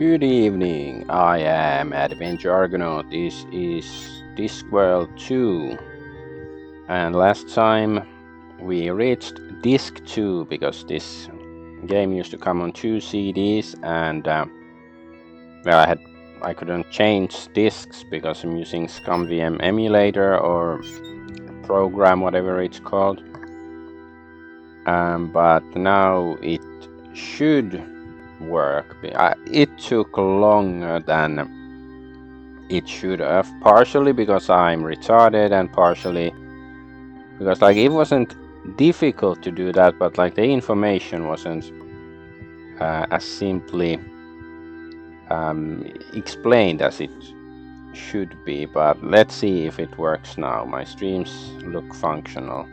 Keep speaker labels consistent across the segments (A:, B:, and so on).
A: Good evening, I am Adventure Argonaut. This is Discworld 2. And last time we reached Disc 2 because this game used to come on 2 CDs and well, I couldn't change discs because I'm using ScumVM emulator or program, whatever it's called. But now it should work. It took longer than it should have, partially because I'm retarded and partially because like it wasn't difficult to do that, but like the information wasn't as simply explained as it should be. But let's see if it works now. My streams look functional.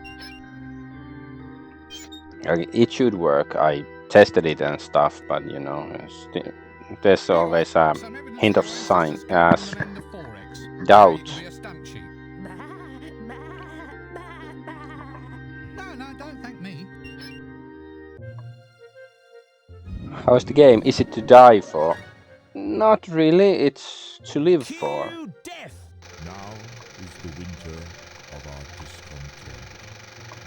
A: It should work. I tested it and stuff, but you know, there's always a hint of doubt.
B: No, don't thank me.
A: How's the game? Is it to die for? Not really, it's to live for.
C: Death.
D: Now is the winter of our discontent,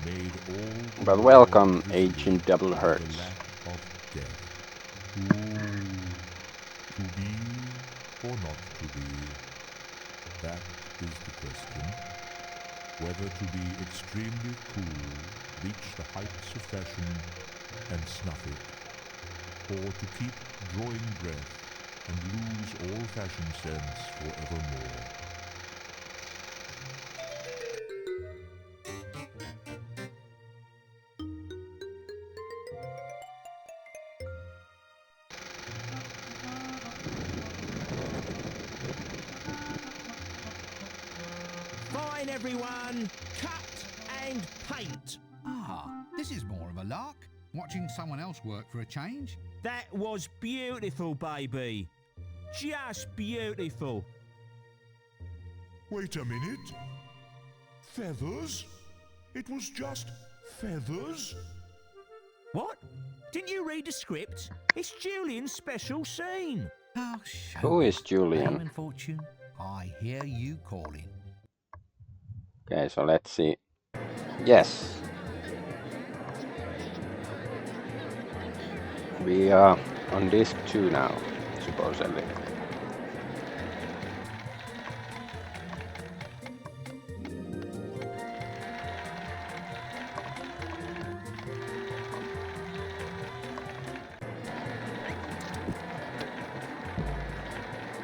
D: made all
A: But welcome, Agent Double Hertz.
D: the lack of death. To be or not to be, that is the question. Whether to be extremely cool, reach the heights of fashion, and snuff it, or to keep drawing breath and lose all fashion sense forevermore.
C: Fine, everyone. Cut and paint.
B: Ah, this is more of a lark. Watching someone else work for a change.
C: That was beautiful, baby. Just beautiful.
D: Wait a minute. Feathers? It was just feathers?
C: What? Didn't you read the script? It's Julian's special scene.
B: Oh, show
A: Who is
B: Fame
A: Julian?
B: and fortune, I hear you calling.
A: Okay, so let's see. Yes. We are on disc 2 now, supposedly.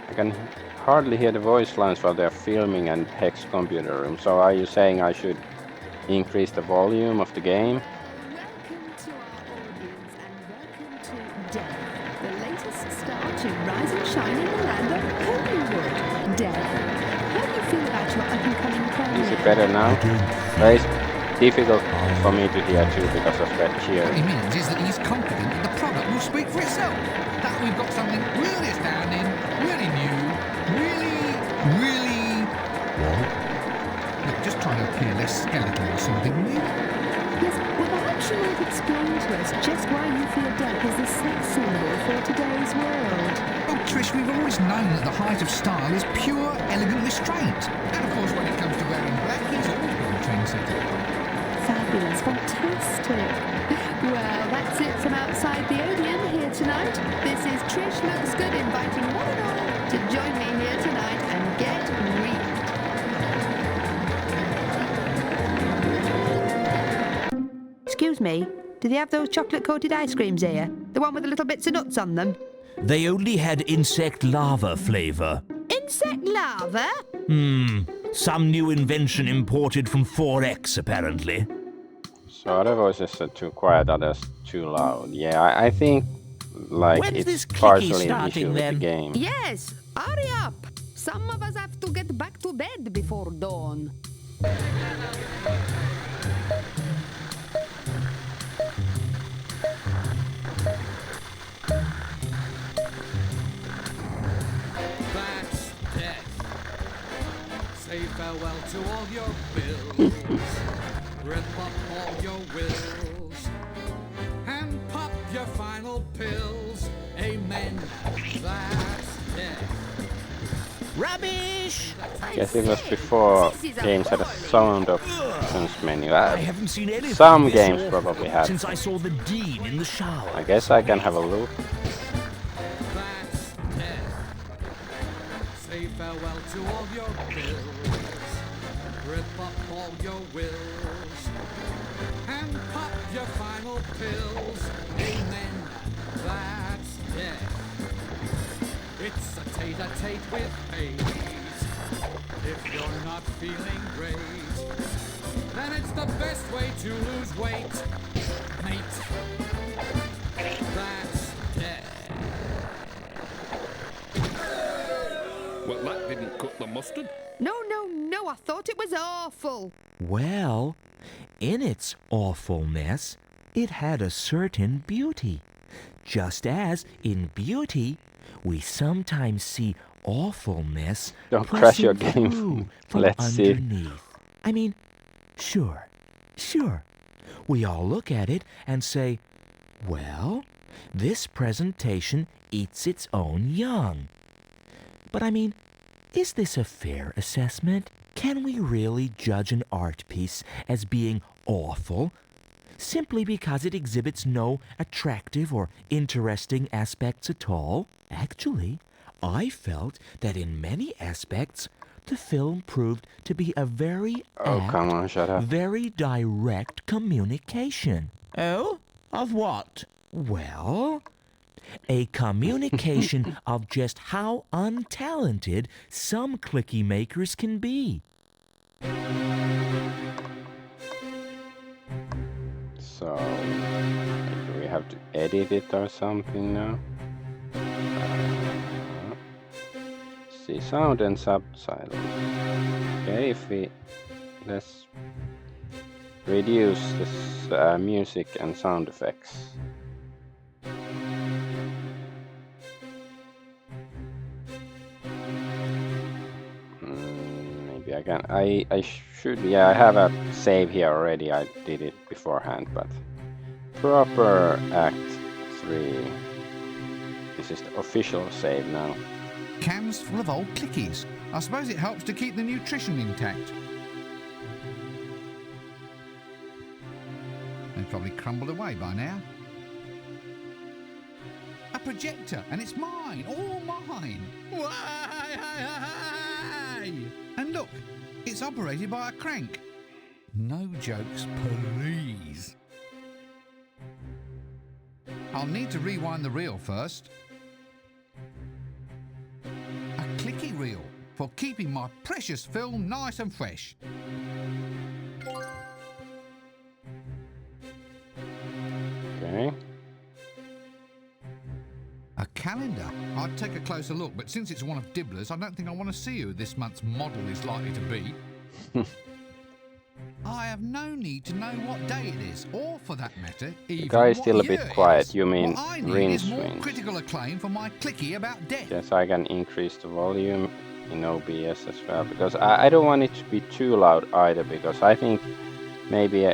A: I can hardly hear the voice lines while they're filming and Hex computer room. So are you saying I should increase the volume of the game?
E: Welcome to our audience and welcome to Death, the latest star to rise and shine in the land of Hollywood. Death, how do you feel about your up-and-coming career?
A: Is it better now? Well, it's difficult for me to hear too because of that
B: What
A: cheering.
B: he means is that he's confident that the product will speak for itself. That we've got something really astounding, really new, really...
D: What?
B: Look, just trying to appear less skeletal or something, will you?
E: Yes, well perhaps you might explain to us just why you feel death is the sex symbol for today's world.
B: Well, Trish, we've always known that the height of style is pure, elegant restraint. And of course, when it comes to wearing black, he's always been a trendsetter.
E: Fabulous, fantastic. Well, that's it from outside the Odeon here tonight. This is Trish Looks Good inviting one and all to join me here tonight and get reeked. Excuse me, do they have those chocolate-coated ice creams here? The one with the little bits of nuts on them?
C: They only had insect larva flavor.
E: Insect larva?
C: Some new invention imported from 4X, apparently.
A: So other voices are too quiet, others too loud. Yeah, I think like
C: When's this
A: it's
C: clicky
A: partially an issue
C: starting,
A: with the
C: then?
A: game.
E: Yes, hurry up. Some of us have to get back to bed before dawn.
F: That's death. Say farewell to all your bills. Rip up all your wills. And pop your final pills. Amen. Amen. That's death.
C: Rubbish!
A: Guess it was before games had a sound options menu.
C: I haven't seen anything
A: Some
C: this
A: games
C: awful
A: probably have.
C: since I saw the Dean in the shower.
A: I guess I can have a look.
F: That's death. Say farewell to all your bills. Rip up all your wills. And pop your final pills. Amen. That's death. It's a tete-a-tete with fate. If you're not feeling great, then it's the best way to lose weight, mate. That's death.
G: Well, that didn't cut the mustard.
E: No, I thought it was awful.
C: Well, in its awfulness, it had a certain beauty. Just as in beauty, we sometimes see awfulness
A: Don't crash your
C: pressing
A: game.
C: through from
A: Let's see.
C: underneath. I mean, sure. We all look at it and say, well, this presentation eats its own young. But I mean, is this a fair assessment? Can we really judge an art piece as being awful simply because it exhibits no attractive or interesting aspects at all? Actually, I felt that in many aspects, the film proved to be a very
A: Come on, shut up.
C: very direct communication.
B: Oh? Of what?
C: Well, a communication of just how untalented some clicky makers can be.
A: So, maybe we have to edit it or something now. See, sound and subtitles. Okay, let's reduce this music and sound effects. Maybe I can. I should. Yeah, I have a save here already. I did it beforehand, but proper Act 3. This is the official save now.
B: Cans full of old clickies. I suppose it helps to keep the nutrition intact. They've probably crumbled away by now. A projector, and it's mine, all mine. Why? And look, it's operated by a crank. No jokes, please. I'll need to rewind the reel first. A clicky reel for keeping my precious film nice and fresh.
A: Okay.
B: A calendar. I'd take a closer look, but since it's one of Dibbler's, I don't think I want to see who this month's model is likely to be. I have no need to know what day it is, or for that matter, even
A: The guy is
B: what
A: still a
B: year
A: bit
B: it
A: quiet.
B: is.
A: You mean
B: what I need
A: rinse,
B: is more
A: rinse.
B: critical acclaim for my clicky about death.
A: Yes, I can increase the volume in OBS as well, because I don't want it to be too loud either, because I think maybe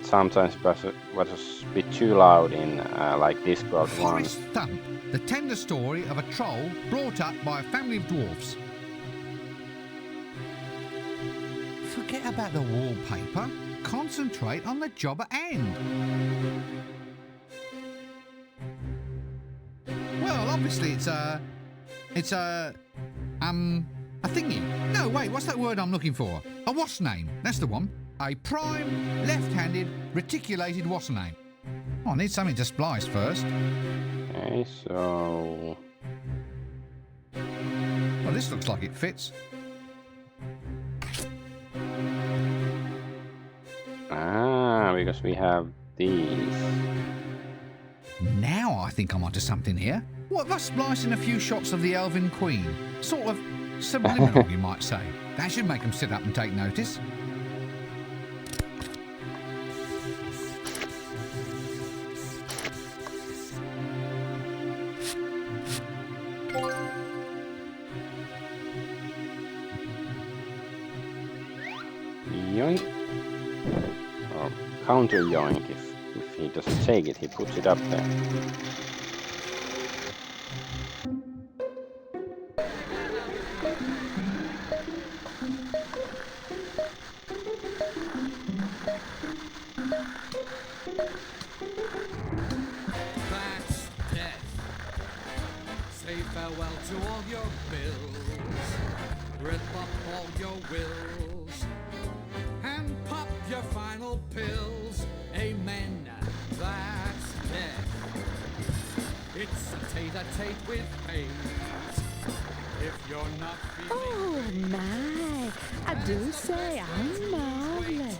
A: sometimes it was a bit too loud in like Discworld 1.
B: Forest Thump, the tender story of a troll brought up by a family of dwarfs. Forget about the wallpaper. Concentrate on the job at hand. Well, obviously it's a thingy. No, wait, what's that word I'm looking for? A what's name? That's the one. A prime, left-handed, reticulated what's name. Oh, I need something to splice first.
A: Okay, so
B: Well, this looks like it fits.
A: because we have these.
B: Now I think I'm onto something here. What if I splice in a few shots of the Elven Queen? Sort of subliminal, you might say. That should make them sit up and take notice.
A: Yoink. Or counter yoink if he doesn't take it, he puts it up there.
F: That's death. Say farewell to all your bills. Rip up all your wills. And pop your final pills. Amen. That's death. It's a tete-a-tete with fate. If you're not
E: Oh
F: feeling
E: my, I do say I'm marvelous.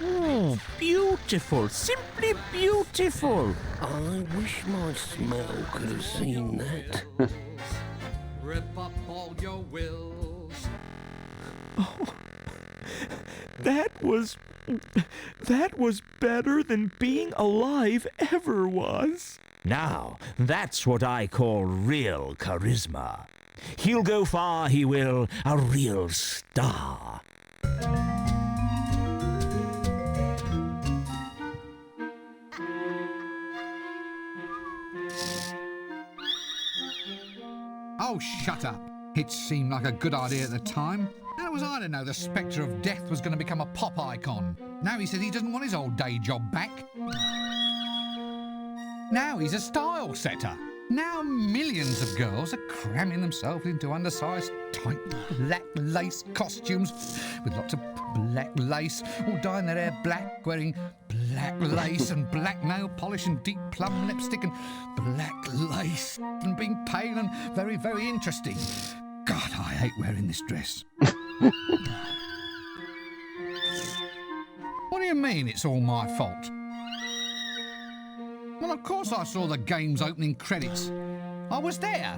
C: Oh, beautiful, simply beautiful.
H: I wish my smell could have seen that.
F: wills, rip up all your wills.
C: That was better than being alive ever was. Now, that's what I call real charisma. He'll go far, he will, a real star.
B: Oh, shut up. It seemed like a good idea at the time. How was I to know the spectre of death was going to become a pop icon? Now he says he doesn't want his old day job back. Now he's a style setter. Now millions of girls are cramming themselves into undersized, tight, black lace costumes with lots of black lace, all dyeing their hair black, wearing black lace and black nail polish and deep plum lipstick and black lace and being pale and very, very interesting. God, I hate wearing this dress. What do you mean it's all my fault? Well, of course I saw the game's opening credits. I was there.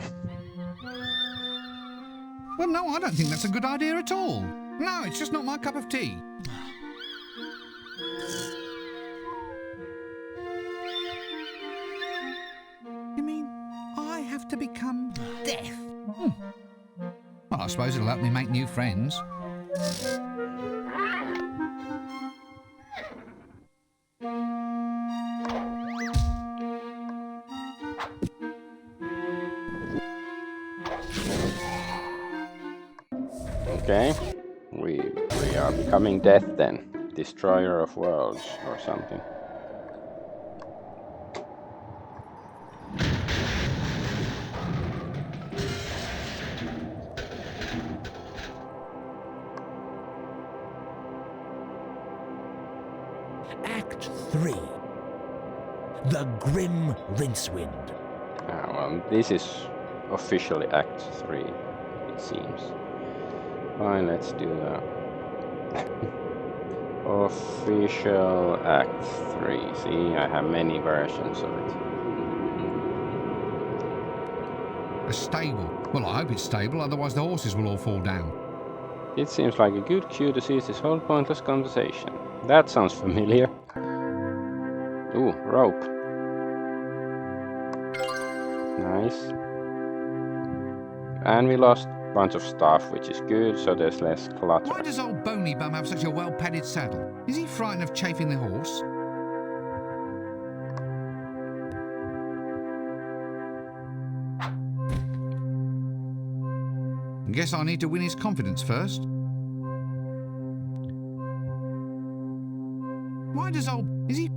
B: Well, no, I don't think that's a good idea at all. No, it's just not my cup of tea. You mean I have to become deaf? Well, I suppose it'll help me make new friends.
A: Okay, we are becoming death then, destroyer of worlds or something.
C: Act 3. The Grim Rincewind.
A: Well, this is officially Act 3, it seems. Fine, let's do the official Act 3. See, I have many versions of it.
B: A stable. Well, I hope it's stable, otherwise the horses will all fall down.
A: It seems like a good cue to cease this whole pointless conversation. That sounds familiar. Ooh, rope. Nice. And we lost a bunch of stuff, which is good, so there's less clutter.
B: Why does old Bony Bum have such a well-padded saddle? Is he frightened of chafing the horse? Guess I need to win his confidence first. Why does old... is he...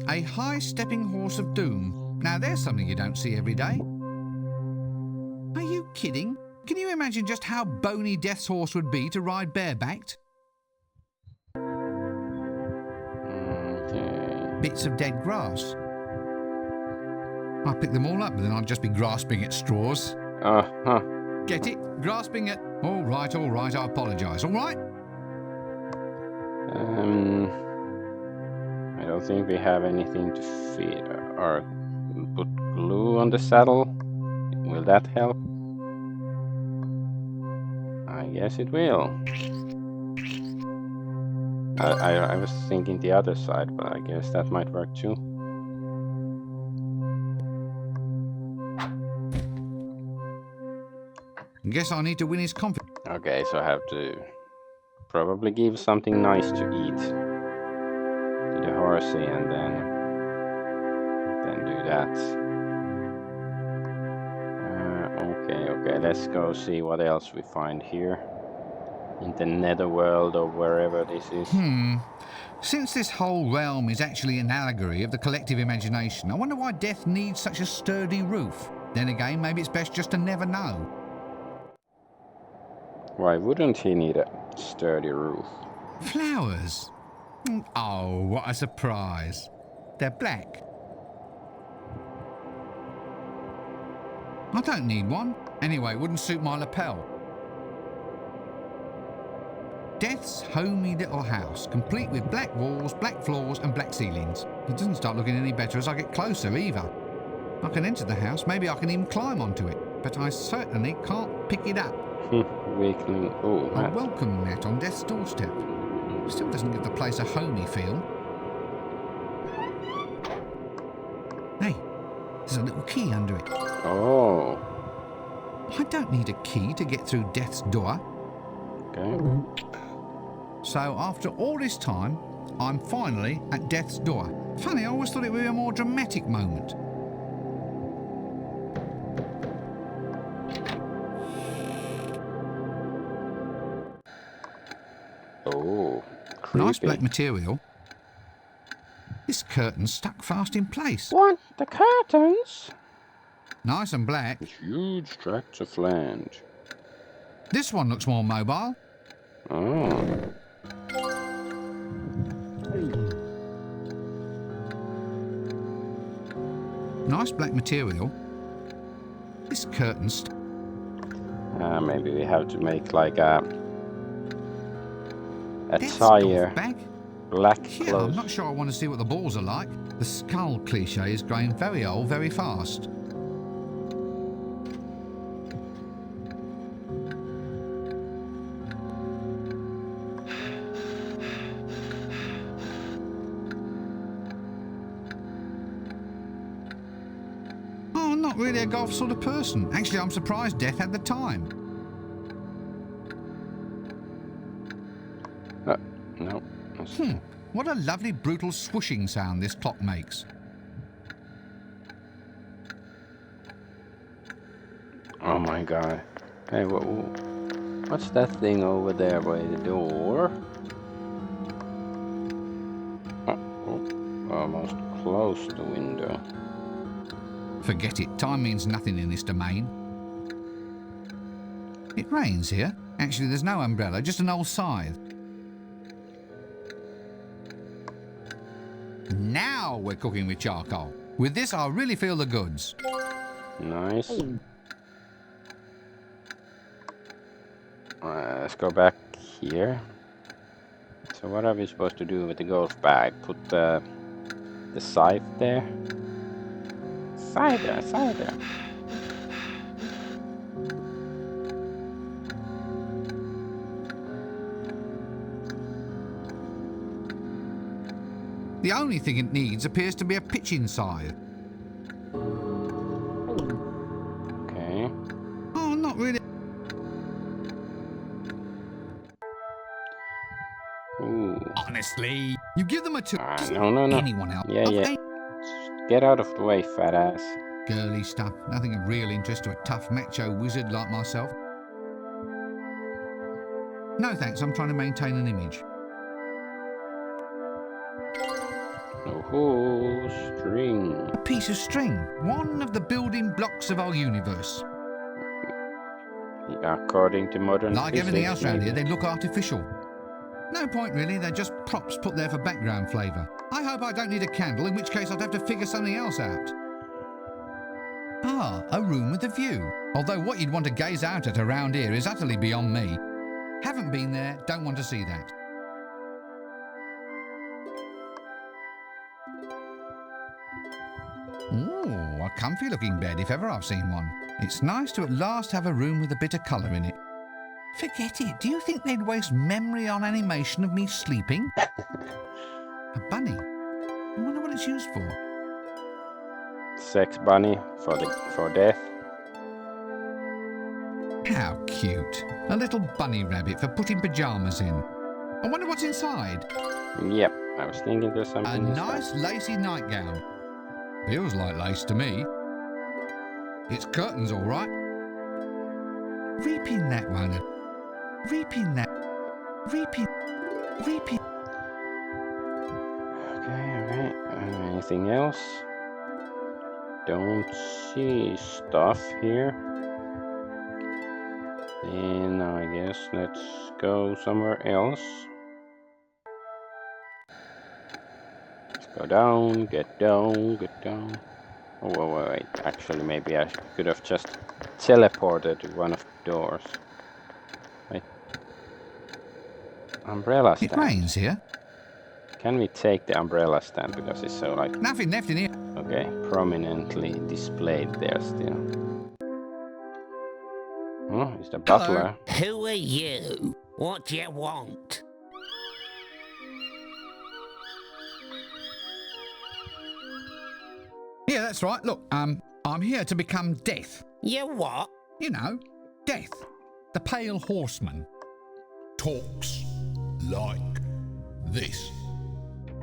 B: a high-stepping horse of doom. Now there's something you don't see every day. Are you kidding? Can you imagine just how bony Death's horse would be to ride barebacked?
A: Okay.
B: Bits of dead grass. I'd pick them all up, but then I'd just be grasping at straws.
A: Uh-huh.
B: Get it? Grasping at... All right, I apologise, all right?
A: I don't think we have anything to feed or put glue on the saddle. Will that help? I guess it will. I was thinking the other side, but I guess that might work too.
B: Guess I need to win his confidence.
A: Okay, so I have to probably give something nice to eat to the horsey and then do that. Okay, let's go see what else we find here. in the netherworld or wherever this is.
B: Since this whole realm is actually an allegory of the collective imagination, I wonder why death needs such a sturdy roof. Then again, maybe it's best just to never know.
A: Why wouldn't he need a sturdy roof?
B: Flowers. Oh, what a surprise. They're black. I don't need one. Anyway, it wouldn't suit my lapel. Death's homey little house, complete with black walls, black floors and black ceilings. It doesn't start looking any better as I get closer either. I can enter the house, maybe I can even climb onto it, but I certainly can't pick it up.
A: Weakling. Oh,
B: A welcome mat on Death's doorstep. Still doesn't give the place a homey feel. Hey, there's a little key under it.
A: Oh.
B: I don't need a key to get through Death's door.
A: Okay.
B: So after all this time, I'm finally at Death's door. Funny, I always thought it would be a more dramatic moment.
A: Oh. Creepy.
B: Nice black material. This curtain's stuck fast in place.
A: What? The curtains?
B: Nice and black.
A: Huge tracts of land.
B: This one looks more mobile.
A: Oh.
B: Nice black material. This curtain's...
A: Maybe we have to make like a
B: Death's
A: tire.
B: golf bag.
A: Black
B: Yeah, I'm
A: clothes.
B: not sure I want to see what the balls are like. The skull cliche is growing very old very fast. Oh, I'm not really a golf sort of person. Actually, I'm surprised Death had the time.
A: No. That's-
B: What a lovely brutal swooshing sound this clock makes.
A: Oh my god. Hey, what's that thing over there by the door? Almost closed the window.
B: Forget it, time means nothing in this domain. It rains here. Actually, there's no umbrella, just an old scythe. Now we're cooking with charcoal. With this, I really feel the goods.
A: Nice. Let's go back here. So what are we supposed to do with the golf bag? Put the scythe there? Scythe there.
B: The only thing it needs appears to be a pitching scythe.
A: Okay.
B: Oh, not really.
A: Ooh.
B: Honestly, you give them a tool.
A: No.
B: Anyone else?
A: Yeah.
B: Okay.
A: Get out of the way, fat ass.
B: Girly stuff. Nothing of real interest to a tough macho wizard like myself. No thanks, I'm trying to maintain an image.
A: Oh, string.
B: A piece of string. One of the building blocks of our universe.
A: According to modern
B: Like everything else
A: physics,
B: around here,
A: maybe.
B: they look artificial. No point really, they're just props put there for background flavour. I hope I don't need a candle, in which case I'd have to figure something else out. Ah, a room with a view. Although what you'd want to gaze out at around here is utterly beyond me. Haven't been there, don't want to see that. Ooh, a comfy looking bed if ever I've seen one. It's nice to at last have a room with a bit of colour in it. Forget it. Do you think they'd waste memory on animation of me sleeping? A bunny. I wonder what it's used for.
A: Sex bunny for death.
B: How cute. A little bunny rabbit for putting pyjamas in. I wonder what's inside.
A: Yep, I was thinking there's
B: A
A: something inside.
B: nice lacy nightgown. Feels like lace to me. It's curtains, all right. Repin that one. Reaping that. Reaping. Reaping.
A: Okay. Anything else? Don't see stuff here. Then I guess let's go somewhere else. Let's go down, get down, get down. Oh, wait. Actually, maybe I could have just teleported to one of the doors. Wait. Umbrella stand.
B: It rains here.
A: Can we take the umbrella stand because it's so like...
B: Nothing left in here.
A: Okay, prominently displayed there still. Oh, it's the butler.
H: Who are you? What do you want?
B: Yeah, that's right. Look, I'm here to become Death.
H: You what?
B: You know, Death. The Pale Horseman.
I: Talks like this.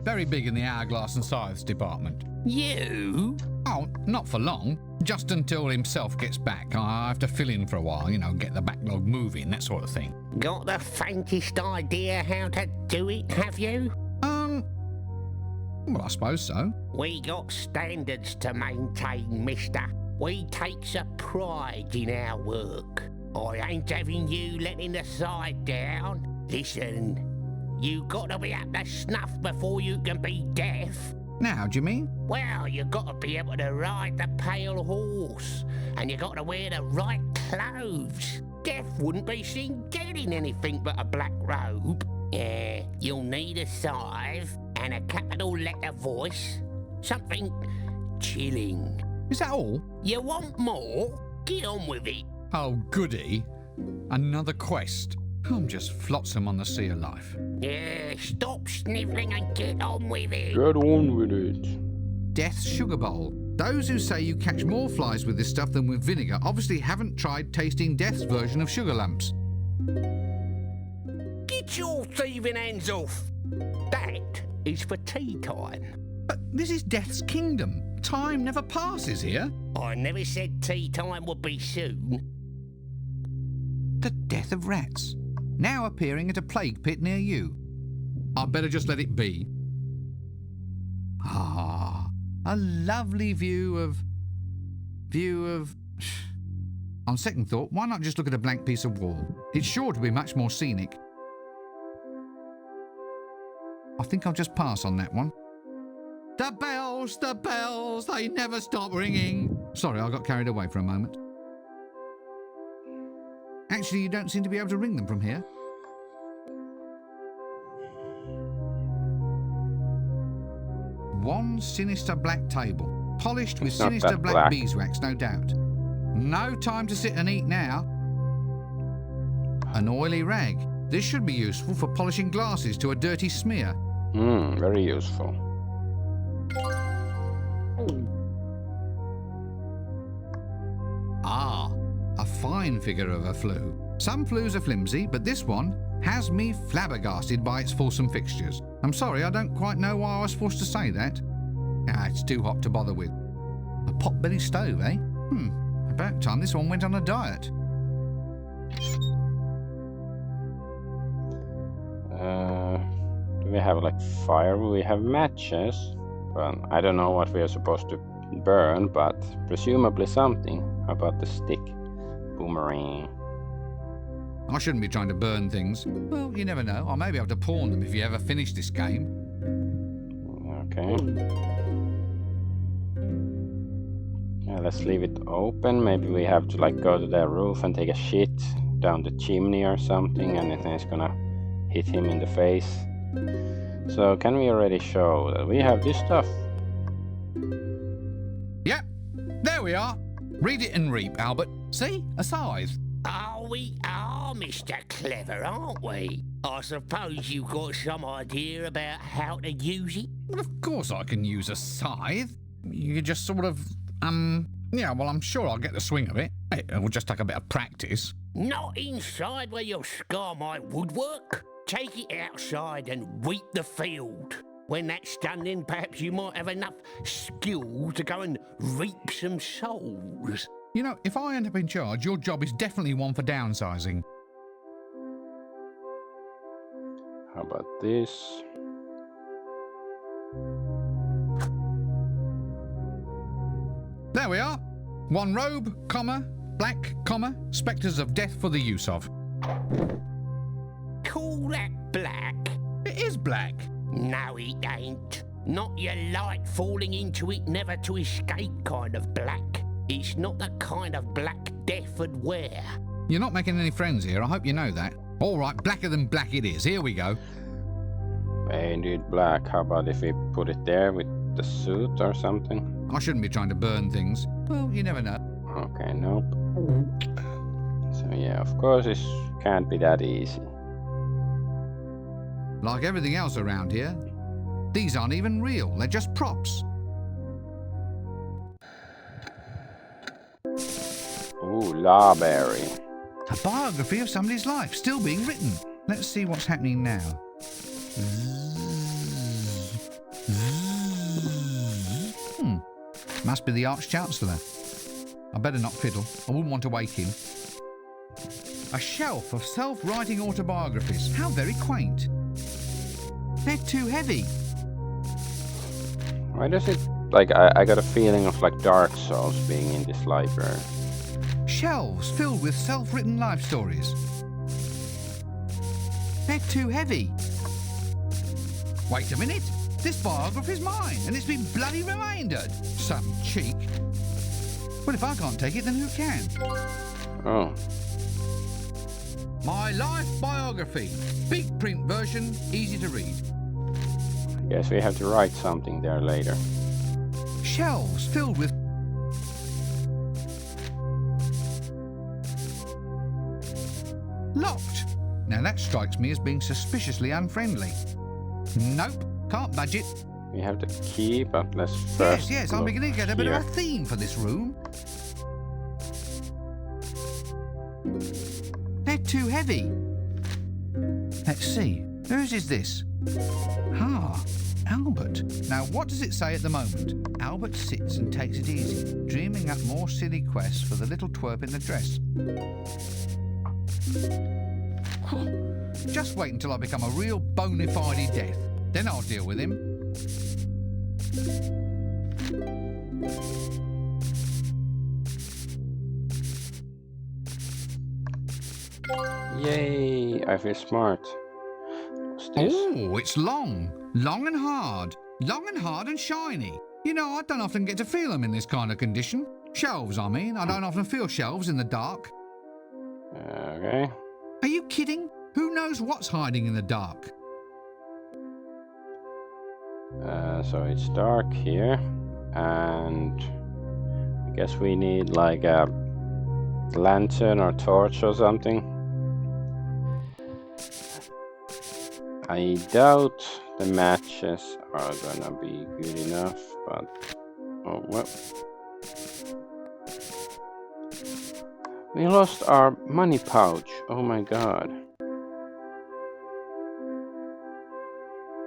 B: Very big in the hourglass and scythes department.
H: You?
B: Oh, not for long. Just until himself gets back. I have to fill in for a while, you know, get the backlog moving, that sort of thing.
H: Got the faintest idea how to do it, have you?
B: Well, I suppose so.
H: We got standards to maintain, mister. We takes a pride in our work. I ain't having you letting the side down. Listen, you got to be up to snuff before you can be deaf.
B: Now, do you mean?
H: Well, you got to be able to ride the pale horse, and you got to wear the right clothes. Death wouldn't be seen getting anything but a black robe. Yeah, you'll need a scythe and a capital letter voice. Something chilling.
B: Is that all?
H: You want more? Get on with it.
B: Oh, goody. Another quest. I'm just flotsam on the sea of life.
H: Yeah, stop snivelling and get on with it.
A: Get on with it.
B: Death's Sugar Bowl. Those who say you catch more flies with this stuff than with vinegar obviously haven't tried tasting Death's version of sugar lumps.
H: Get your thieving hands off. That is for tea time.
B: But this is Death's kingdom. Time never passes here.
H: I never said tea time would be soon.
B: The death of rats. Now appearing at a plague pit near you. I'd better just let it be. Ah, a lovely view of... On second thought, why not just look at a blank piece of wall? It's sure to be much more scenic. I think I'll just pass on that one. The bells, they never stop ringing. Sorry, I got carried away for a moment. Actually, you don't seem to be able to ring them from here. One sinister black table, polished with
A: It's not
B: sinister
A: that
B: black
A: black.
B: beeswax, no doubt. No time to sit and eat now. An oily rag. This should be useful for polishing glasses to a dirty smear.
A: Very useful.
B: Ah, a fine figure of a flue. Some flues are flimsy, but this one has me flabbergasted by its fulsome fixtures. I'm sorry, I don't quite know why I was forced to say that. Ah, it's too hot to bother with. A pot-belly stove, eh? About time this one went on a diet.
A: Do we have like fire? We have matches. Well, I don't know what we are supposed to burn, but presumably something. How about the stick? Boomerang.
B: I shouldn't be trying to burn things. Well, you never know. I may be able to pawn them if you ever finish this game.
A: Okay. Yeah, let's leave it open. Maybe we have to like go to the roof and take a shit down the chimney or something, and then it's gonna hit him in the face. So can we already show that we have this stuff?
B: Yep, there we are. Read it and reap, Albert. See? A scythe.
H: Oh, we are, Mr. Clever, aren't we? I suppose you've got some idea about how to use it?
B: Well, of course I can use a scythe. You just sort of, yeah, well, I'm sure I'll get the swing of it. It will just take a bit of practice.
H: Not inside where you'll scar my woodwork. Take it outside and reap the field. When that's done, then perhaps you might have enough skill to go and reap some souls.
B: You know, if I end up in charge, your job is definitely one for downsizing.
A: How about this?
B: There we are. One robe, comma, black, comma, spectres of death for the use of.
H: Call that black?
B: It is black.
H: No, it ain't. Not your light falling into it never to escape kind of black. It's not the kind of black death would wear.
B: You're not making any friends here, I hope you know that. All right, blacker than black it is. Here we go.
A: Painted black. How about if we put it there with the suit or something?
B: I shouldn't be trying to burn things. Well, you never know.
A: Okay, nope. So yeah, of course it can't be that easy.
B: Like everything else around here, these aren't even real. They're just props.
A: Ooh, Lawberry.
B: A biography of somebody's life, still being written. Let's see what's happening now. Must be the Arch-Chancellor. I better not fiddle. I wouldn't want to wake him. A shelf of self-writing autobiographies. How very quaint. They're too heavy.
A: Why does it... Like, I got a feeling of like Dark Souls being in this library.
B: Shelves filled with self-written life stories. They're too heavy. Wait a minute. This biography's mine, and it's been bloody remaindered. Some cheek. Well, if I can't take it, then who can?
A: Oh.
B: My life biography. Big print version, easy to read.
A: I guess we have to write something there later.
B: Shelves filled with... Locked. Now that strikes me as being suspiciously unfriendly. Nope, can't budge it.
A: We have the key, but let's first
B: Yes, I'm
A: look
B: beginning to get a bit of a
A: here.
B: theme for this room. They're too heavy. Let's see, whose is this? Ah, Albert. Now, what does it say at the moment? Albert sits and takes it easy, dreaming up more silly quests for the little twerp in the dress. Just wait until I become a real bona fide death. Then I'll deal with him.
A: Yay, I feel smart. What's this?
B: Oh, it's long. Long and hard. Long and hard and shiny. You know, I don't often get to feel them in this kind of condition. Shelves, I mean. I don't often feel shelves in the dark.
A: Okay.
B: Are you kidding? Who knows what's hiding in the dark?
A: So it's dark here, and I guess we need like a lantern or torch or something. I doubt the matches are gonna be good enough, but oh well. We lost our money pouch. Oh my god.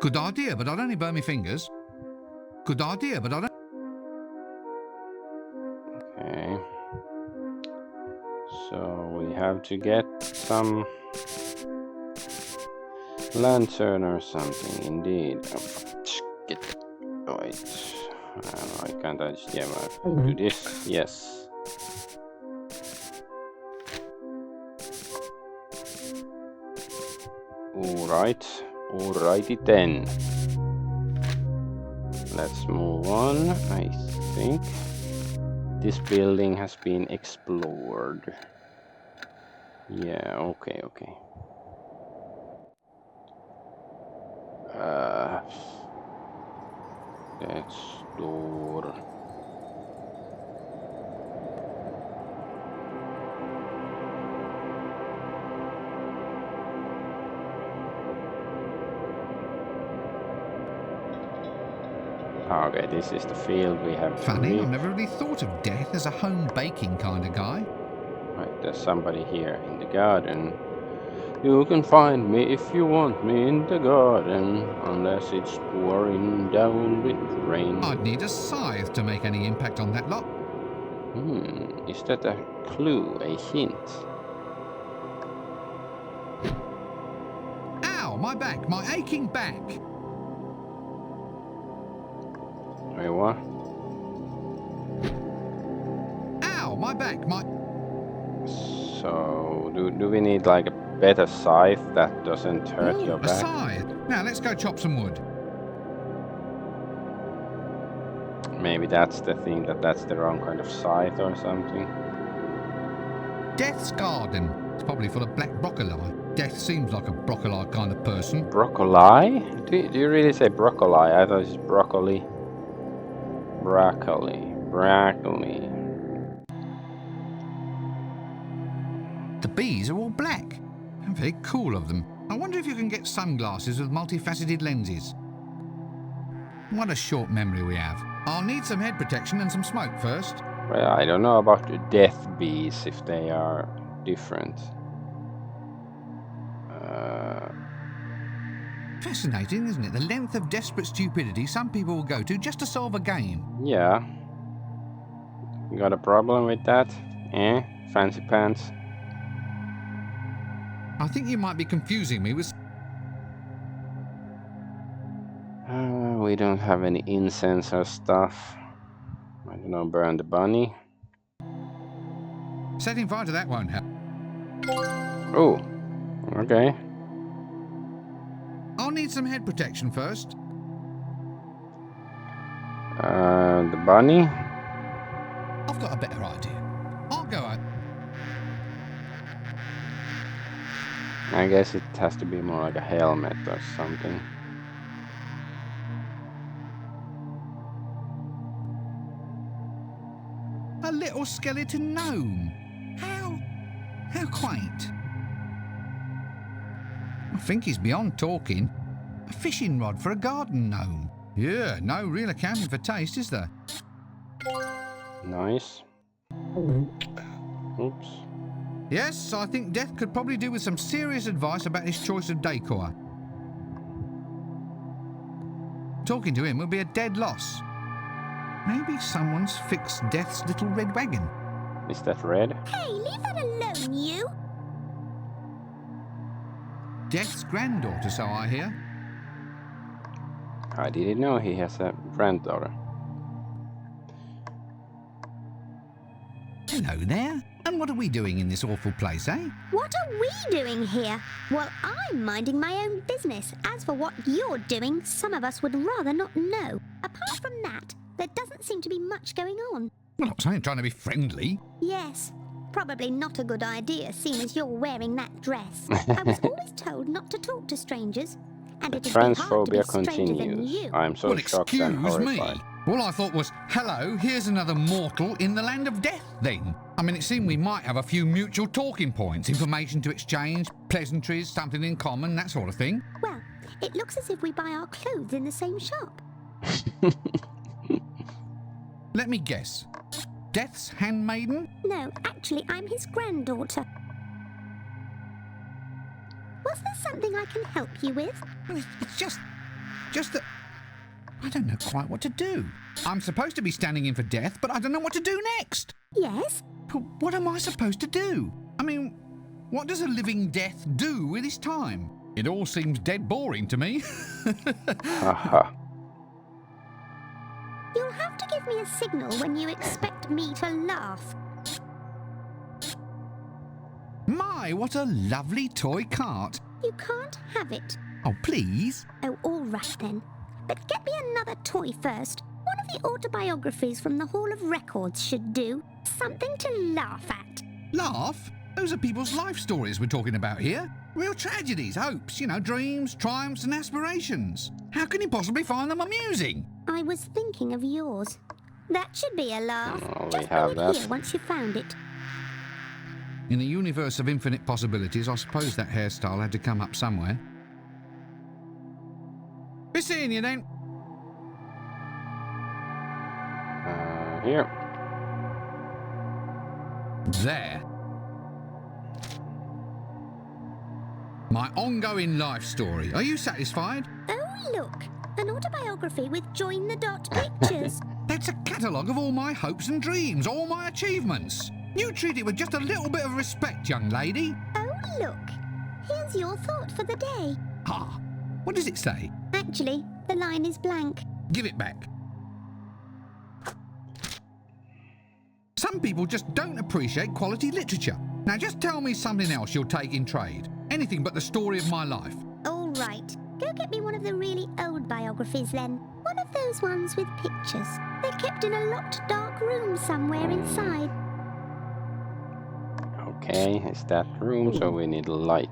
B: Good idea, but I'd only burn my fingers. Good idea, but I don't...
A: Okay. So we have to get some lantern or something, indeed. Oh, wait. I can't just, yeah, do this. Yes. Alrighty then. Let's move on. I think this building has been explored. Yeah, okay. Let's door. Okay, this is the field we have to
B: Funny,
A: reach.
B: I've never really thought of death as a home baking kind of guy.
A: Right, there's somebody here in the garden. You can find me if you want me in the garden, unless it's pouring down with rain.
B: I'd need a scythe to make any impact on that lot.
A: Is that a clue, a hint?
B: Ow, my back, my aching back.
A: Wait, what?
B: Ow, my back, my...
A: So, do we need like a better scythe that doesn't hurt
B: Ooh,
A: your
B: a
A: back?
B: scythe. Now, let's go chop some wood.
A: Maybe that's the thing, that's the wrong kind of scythe or something.
B: Death's garden. It's probably full of black broccoli. Death seems like a broccoli kind of person.
A: Broccoli? Do you really say broccoli? I thought it's broccoli. Broccoli.
B: The bees are all black. How very cool of them. I wonder if you can get sunglasses with multifaceted lenses. What a short memory we have. I'll need some head protection and some smoke first.
A: Well, I don't know about the death bees, if they are different.
B: Fascinating, isn't it? The length of desperate stupidity some people will go to just to solve a game.
A: Yeah. You got a problem with that? Eh? Fancy pants?
B: I think you might be confusing me with...
A: We don't have any incense or stuff. I don't know, burn the bunny.
B: Setting fire to that won't help.
A: Oh, okay.
B: I'll need some head protection first.
A: The bunny?
B: I've got a better idea. I'll go out.
A: I guess it has to be more like a helmet or something.
B: A little skeleton gnome. How quaint. I think he's beyond talking. A fishing rod for a garden gnome. Yeah, no real accounting for taste, is there?
A: Nice. Oops.
B: Yes, I think Death could probably do with some serious advice about his choice of decor. Talking to him will be a dead loss. Maybe someone's fixed Death's little red wagon.
A: Is that red?
J: Hey, leave that alone, you!
B: Death's granddaughter, so I hear.
A: I didn't know he has a granddaughter.
B: Hello there. And what are we doing in this awful place, eh?
J: What are we doing here? Well, I'm minding my own business. As for what you're doing, some of us would rather not know. Apart from that, there doesn't seem to be much going on.
B: Well, I'm trying to be friendly.
J: Yes, probably not a good idea, seeing as you're wearing that dress. I was always told not to talk to strangers, and it'd be hard to be
A: Transphobia
J: stranger than
A: continues.
J: you.
A: I'm so
B: Well,
A: shocked
B: excuse
A: and horrified.
B: me. All I thought was, hello, here's another mortal in the land of death, then. I mean, it seemed we might have a few mutual talking points, information to exchange, pleasantries, something in common, that sort of thing.
J: Well, it looks as if we buy our clothes in the same shop.
B: Let me guess. Death's handmaiden?
J: No, actually, I'm his granddaughter. Was there something I can help you with?
B: Well, it's just that I don't know quite what to do. I'm supposed to be standing in for Death, but I don't know what to do next.
J: Yes?
B: What am I supposed to do? I mean, what does a living Death do with his time? It all seems dead boring to me.
A: Haha.
J: You'll have to give me a signal when you expect me to laugh.
B: My, what a lovely toy cart.
J: You can't have it.
B: Oh, please.
J: Oh, all right then. But get me another toy first. One of the autobiographies from the Hall of Records should do. Something to laugh at.
B: Laugh? Those are people's life stories we're talking about here. Real tragedies, hopes, dreams, triumphs and aspirations. How can you possibly find them amusing?
J: I was thinking of yours. That should be a laugh.
A: Oh, we
J: Just
A: have
J: put it
A: that.
J: here once you've found it.
B: In a universe of infinite possibilities, I suppose that hairstyle had to come up somewhere. Be seeing you then.
A: Here.
B: There. My ongoing life story. Are you satisfied?
J: Oh, look. An autobiography with Join the Dot pictures.
B: That's a catalogue of all my hopes and dreams, all my achievements. You treat it with just a little bit of respect, young lady.
J: Oh, look. Here's your thought for the day.
B: Ah, what does it say?
J: Actually, the line is blank.
B: Give it back. Some people just don't appreciate quality literature. Now just tell me something else you'll take in trade. Anything but the story of my life.
J: All right, go get me one of the really old biographies then. One of those ones with pictures. They're kept in a locked, dark room somewhere inside.
A: Okay, it's that room, so we need light.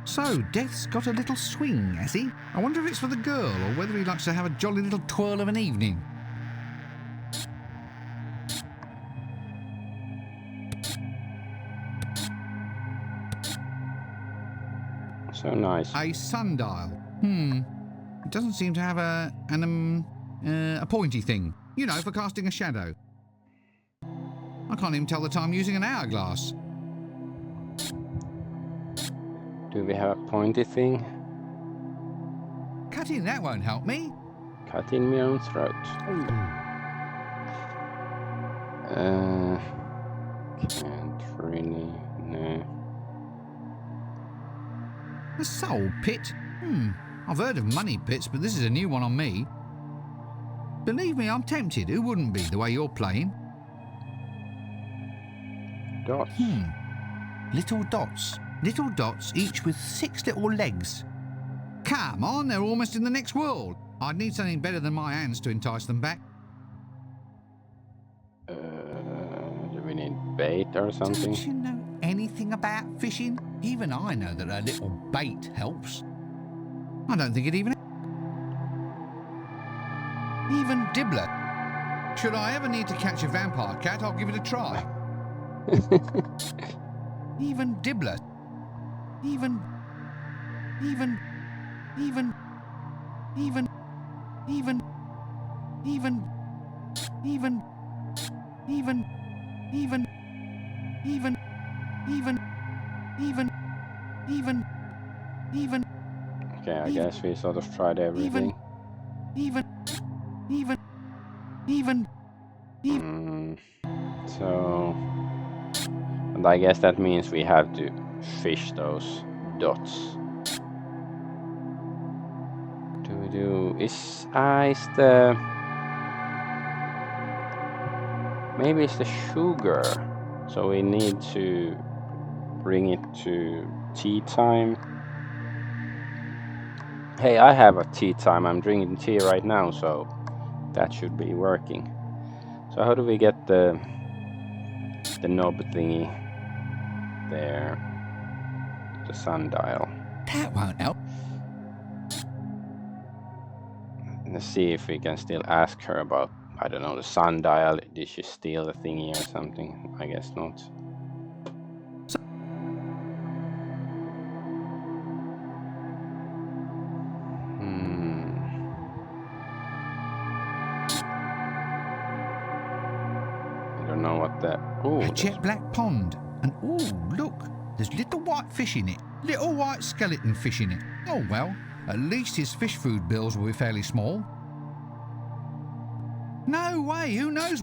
B: So, Death's got a little swing, has he? I wonder if it's for the girl, or whether he likes to have a jolly little twirl of an evening.
A: So nice.
B: A sundial. It doesn't seem to have a pointy thing. You know, for casting a shadow. I can't even tell the time using an hourglass.
A: Do we have a pointy thing?
B: Cutting that won't help me.
A: Cut in my own throat. Can't really, no.
B: A soul pit? I've heard of money pits, but this is a new one on me. Believe me, I'm tempted. Who wouldn't be, the way you're playing?
A: Dots.
B: Little dots. Little dots, each with 6 little legs. Come on, they're almost in the next world. I'd need something better than my hands to entice them back.
A: Do we need bait or something?
B: Don't you know anything about fishing? Even I know that a little bait helps. I don't think it even dibbler. Should I ever need to catch a vampire cat, I'll give it a try. Even dibbler. Even
A: Okay, I guess we sort of tried everything. So, and I guess that means we have to fish those dots. Do we do is the maybe it's the sugar, so we need to bring it to tea time. Hey, I have a tea time. I'm drinking tea right now, so that should be working. So how do we get the knob thingy there? The sundial.
B: that won't help.
A: Let's see if we can still ask her about, I don't know, the sundial. Did she steal the thingy or something? I guess not. I don't know what that.
B: A jet black pond. And look, there's little white fish in it. Little white skeleton fish in it. Oh well, at least his fish food bills will be fairly small. No way, who knows?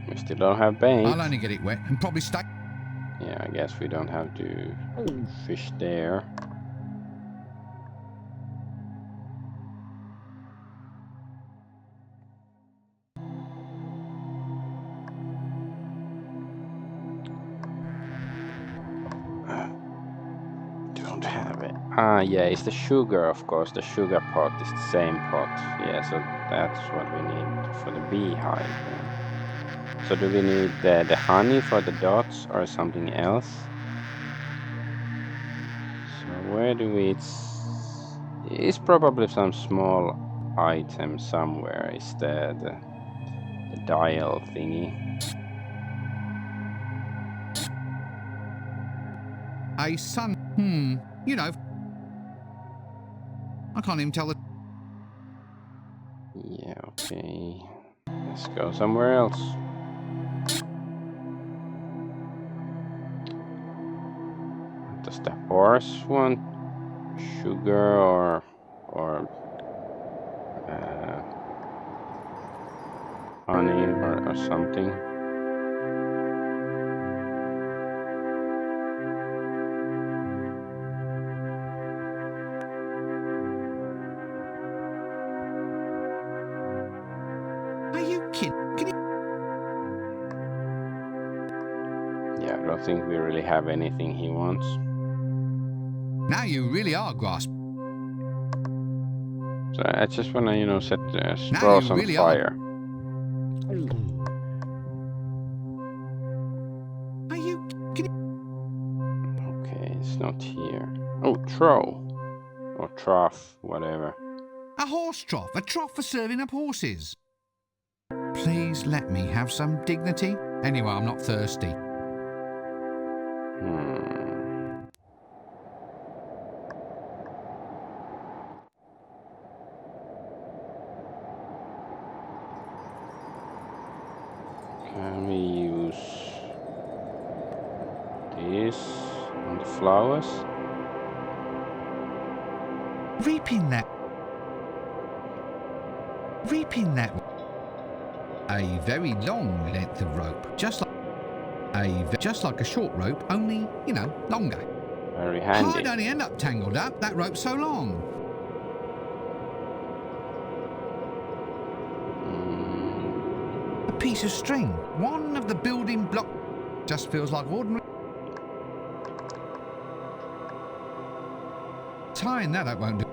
A: We still don't have bait.
B: I'll only get it wet and probably stay.
A: Yeah, I guess we don't have to fish there. Don't have it. Ah, yeah, it's the sugar, of course. The sugar pot is the same pot. Yeah, so that's what we need for the beehive. Yeah. So do we need the honey for the dots or something else? So where do we... It's probably some small item somewhere. It's the dial thingy.
B: A sun. You know. I can't even tell the.
A: Yeah, okay. Let's go somewhere else. Does the horse want sugar or honey or something? I don't think we really have anything he wants.
B: Now you really are grasping.
A: So I just wanna, you know, set the
B: Now
A: straws
B: you
A: on
B: really
A: fire.
B: Are you kidding?
A: Okay, it's not here. Oh, trough. Or trough, whatever.
B: A horse trough, a trough for serving up horses. Please let me have some dignity. Anyway, I'm not thirsty.
A: Can we use this on the flowers?
B: Reaping that. A very long length of rope, just like a short rope, only, you know, longer.
A: Very handy.
B: I'd only end up tangled up. That rope's so long. A piece of string. One of the building blocks. Just feels like ordinary. Tying that up won't do.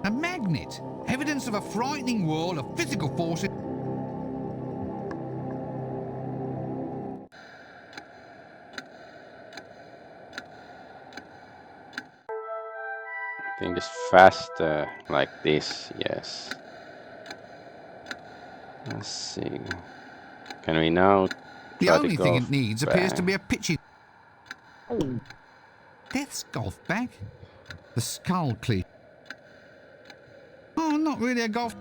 B: A magnet. Evidence of a frightening wall of physical forces.
A: I think it's faster like this, yes. Let's see. Can we now
B: The
A: try
B: only
A: the
B: thing
A: golf
B: it needs
A: bag?
B: appears to be a pitching. Death's golf bag? The skull cleat. Oh, not really a golf.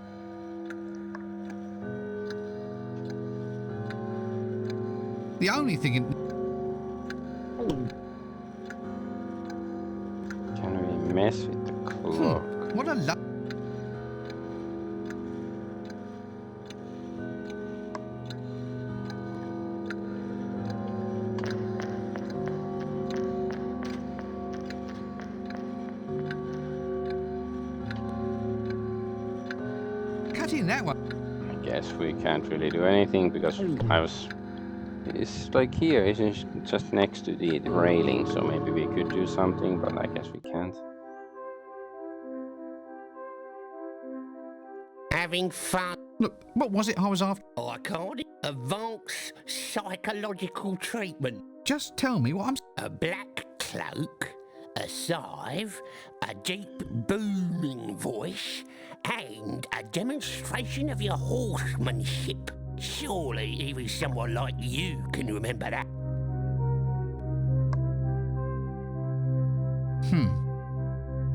B: The only thing it.
A: Can we mess with the clock?
B: What a cutting that one.
A: I guess we can't really do anything because it's like here, it's just next to the railing, so maybe we could do something, but I guess we can't.
H: Having fun.
B: Look, what was it I was after?
H: I called it advanced psychological treatment.
B: Just tell me what I'm.
H: A black cloak, a scythe, a deep booming voice, and a demonstration of your horsemanship. Surely even someone like you can remember that.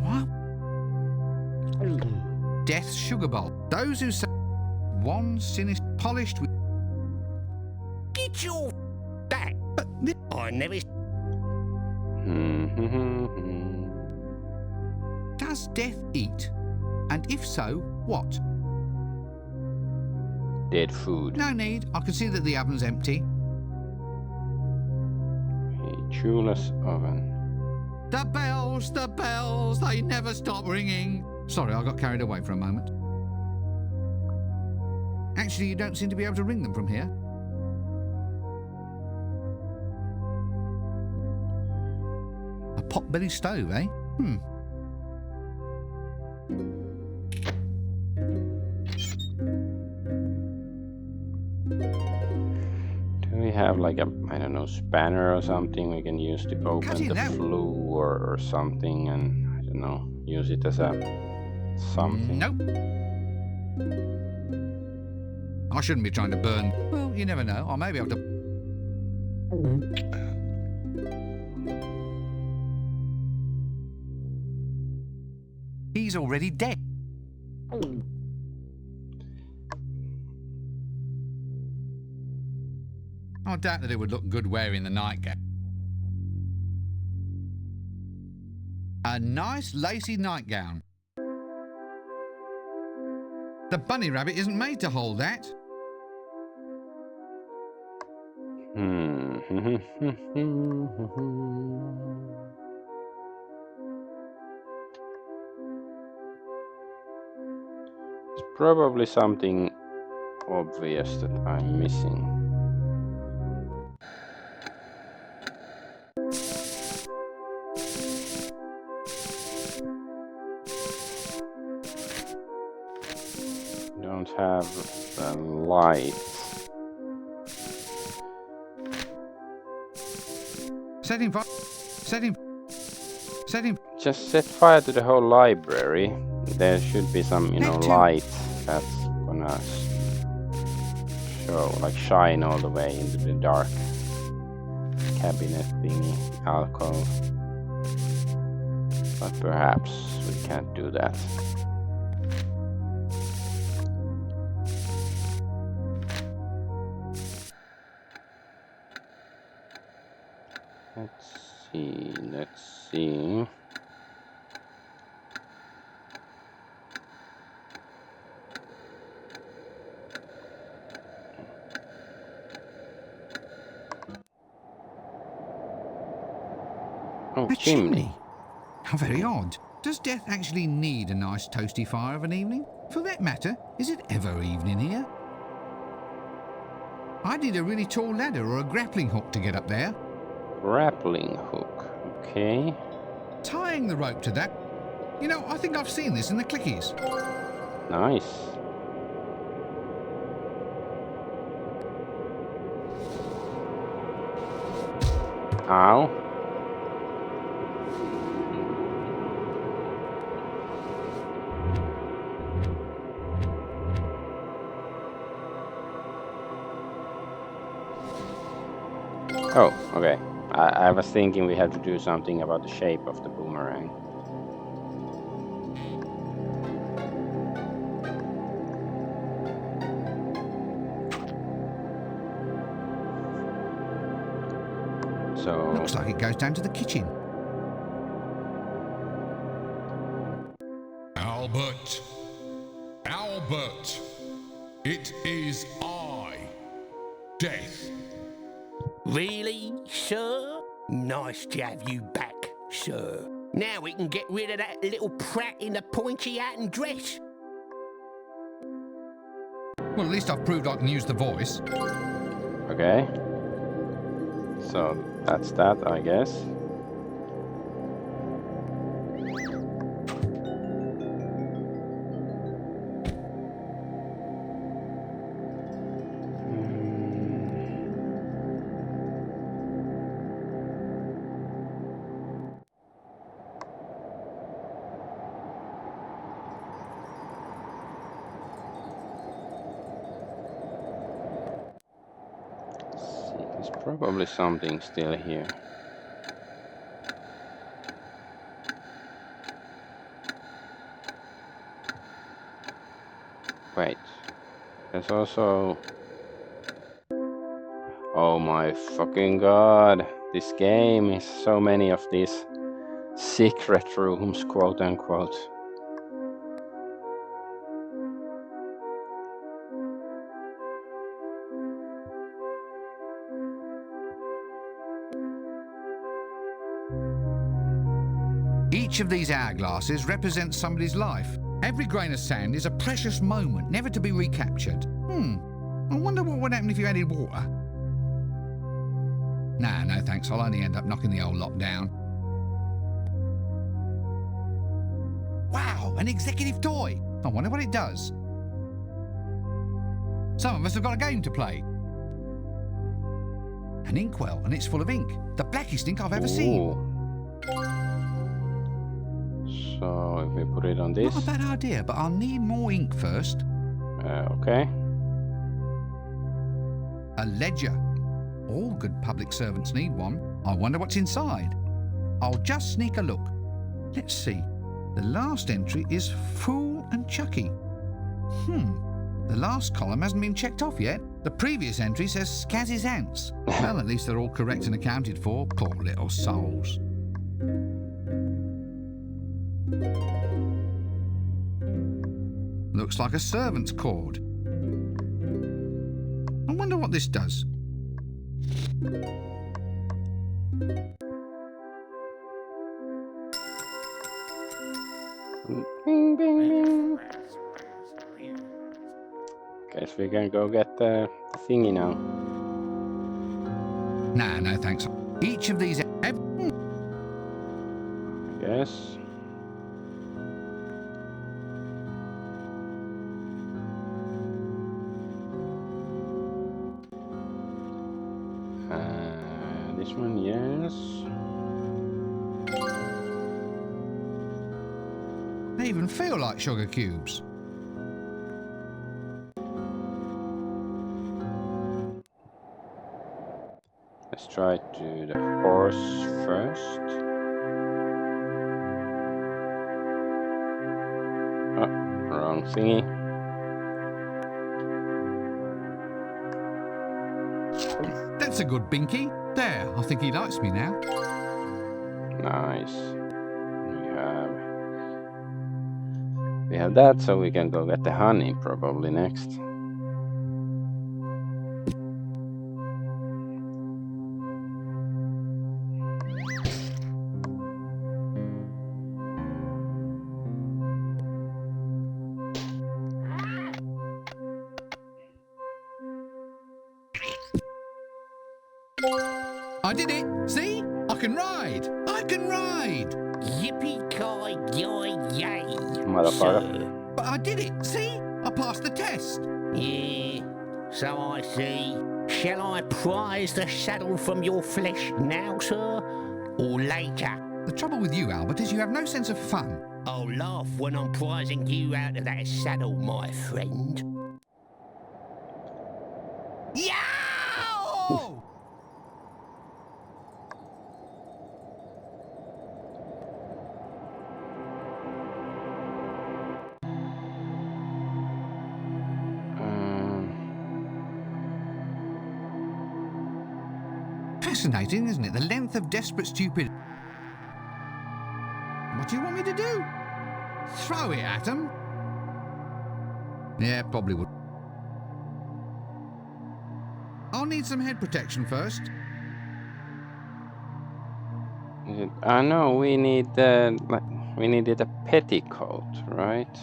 B: What? Death's sugar bowl. Those who say one sin is polished with.
H: Get your back. I never.
B: Does death eat? And if so, what?
A: Dead food.
B: No need. I can see that the oven's empty.
A: A chewless oven.
B: The bells, they never stop ringing. Sorry, I got carried away for a moment. Actually, you don't seem to be able to ring them from here. A pot-bellied stove, eh?
A: Do we have like a, I don't know, spanner or something we can use to open the flue or something, and I don't know, use it as a something?
B: Nope. I shouldn't be trying to burn. Well, you never know. I may be able to. He's already dead. I doubt that it would look good wearing the nightgown. A nice lacy nightgown. The bunny rabbit isn't made to hold that.
A: It's probably something obvious that I'm missing? Don't have the light.
B: Setting fire. Setting.
A: Just set fire to the whole library. There should be some, light that's gonna show, like shine all the way into the dark cabinet thingy, alcove. But perhaps we can't do that. Let's see. Oh,
B: A
A: chimney.
B: chimney. How very odd. Does Death actually need a nice toasty fire of an evening? For that matter, is it ever evening here? I need a really tall ladder or a grappling hook to get up there.
A: Grappling hook. Okay.
B: Tying the rope to that. I think I've seen this in the clickies.
A: Nice. Ow. Oh, okay. I was thinking we had to do something about the shape of the boomerang. So
B: Looks like it goes down to the kitchen.
I: Albert. Albert. It is I, Death.
H: Really, sir? Nice to have you back, sir. Now we can get rid of that little prat in the pointy hat and dress.
B: Well, at least I've proved I can use the voice.
A: okay. So that's that, I guess. There's probably something still here. Wait. There's also... Oh my fucking god. This game is so many of these secret rooms, quote unquote.
B: Each of these hourglasses represents somebody's life. Every grain of sand is a precious moment, never to be recaptured. I wonder what would happen if you added water. Nah, no thanks. I'll only end up knocking the old lot down. Wow, an executive toy. I wonder what it does. Some of us have got a game to play. An inkwell, and it's full of ink. The blackest ink I've ever seen.
A: So if we put it on this...
B: Not a bad idea, but I'll need more ink first.
A: Okay.
B: A ledger. All good public servants need one. I wonder what's inside. I'll just sneak a look. Let's see. The last entry is Fool and Chucky. The last column hasn't been checked off yet. The previous entry says Scazzy's ants. Well, at least they're all correct and accounted for. Poor little souls. Looks like a servant's cord. I wonder what this does.
A: Bing, bing, bing. Guess we can go get the thingy now.
B: Nah, no thanks. Each of these...
A: Yes. This one, yes.
B: They even feel like sugar cubes.
A: Let's try to do the horse first. Oh, wrong thingy.
B: That's a good binky. There, I think he likes me now.
A: Nice. We have that, so we can go get the honey probably next.
B: I did it! See? I can ride! I can ride!
H: Yippee-ki-yay-yay!
A: Motherfucker.
B: But I did it! See? I passed the test!
H: Yeah, so I see. Shall I prize the saddle from your flesh now, sir? Or later?
B: The trouble with you, Albert, is you have no sense of fun.
H: I'll laugh when I'm prizing you out of that saddle, my friend.
B: Yow! Fascinating, isn't it? The length of desperate stupidity. What do you want me to do? Throw it at them? Yeah, probably would. I'll need some head protection first.
A: No, we need we needed a petticoat, right?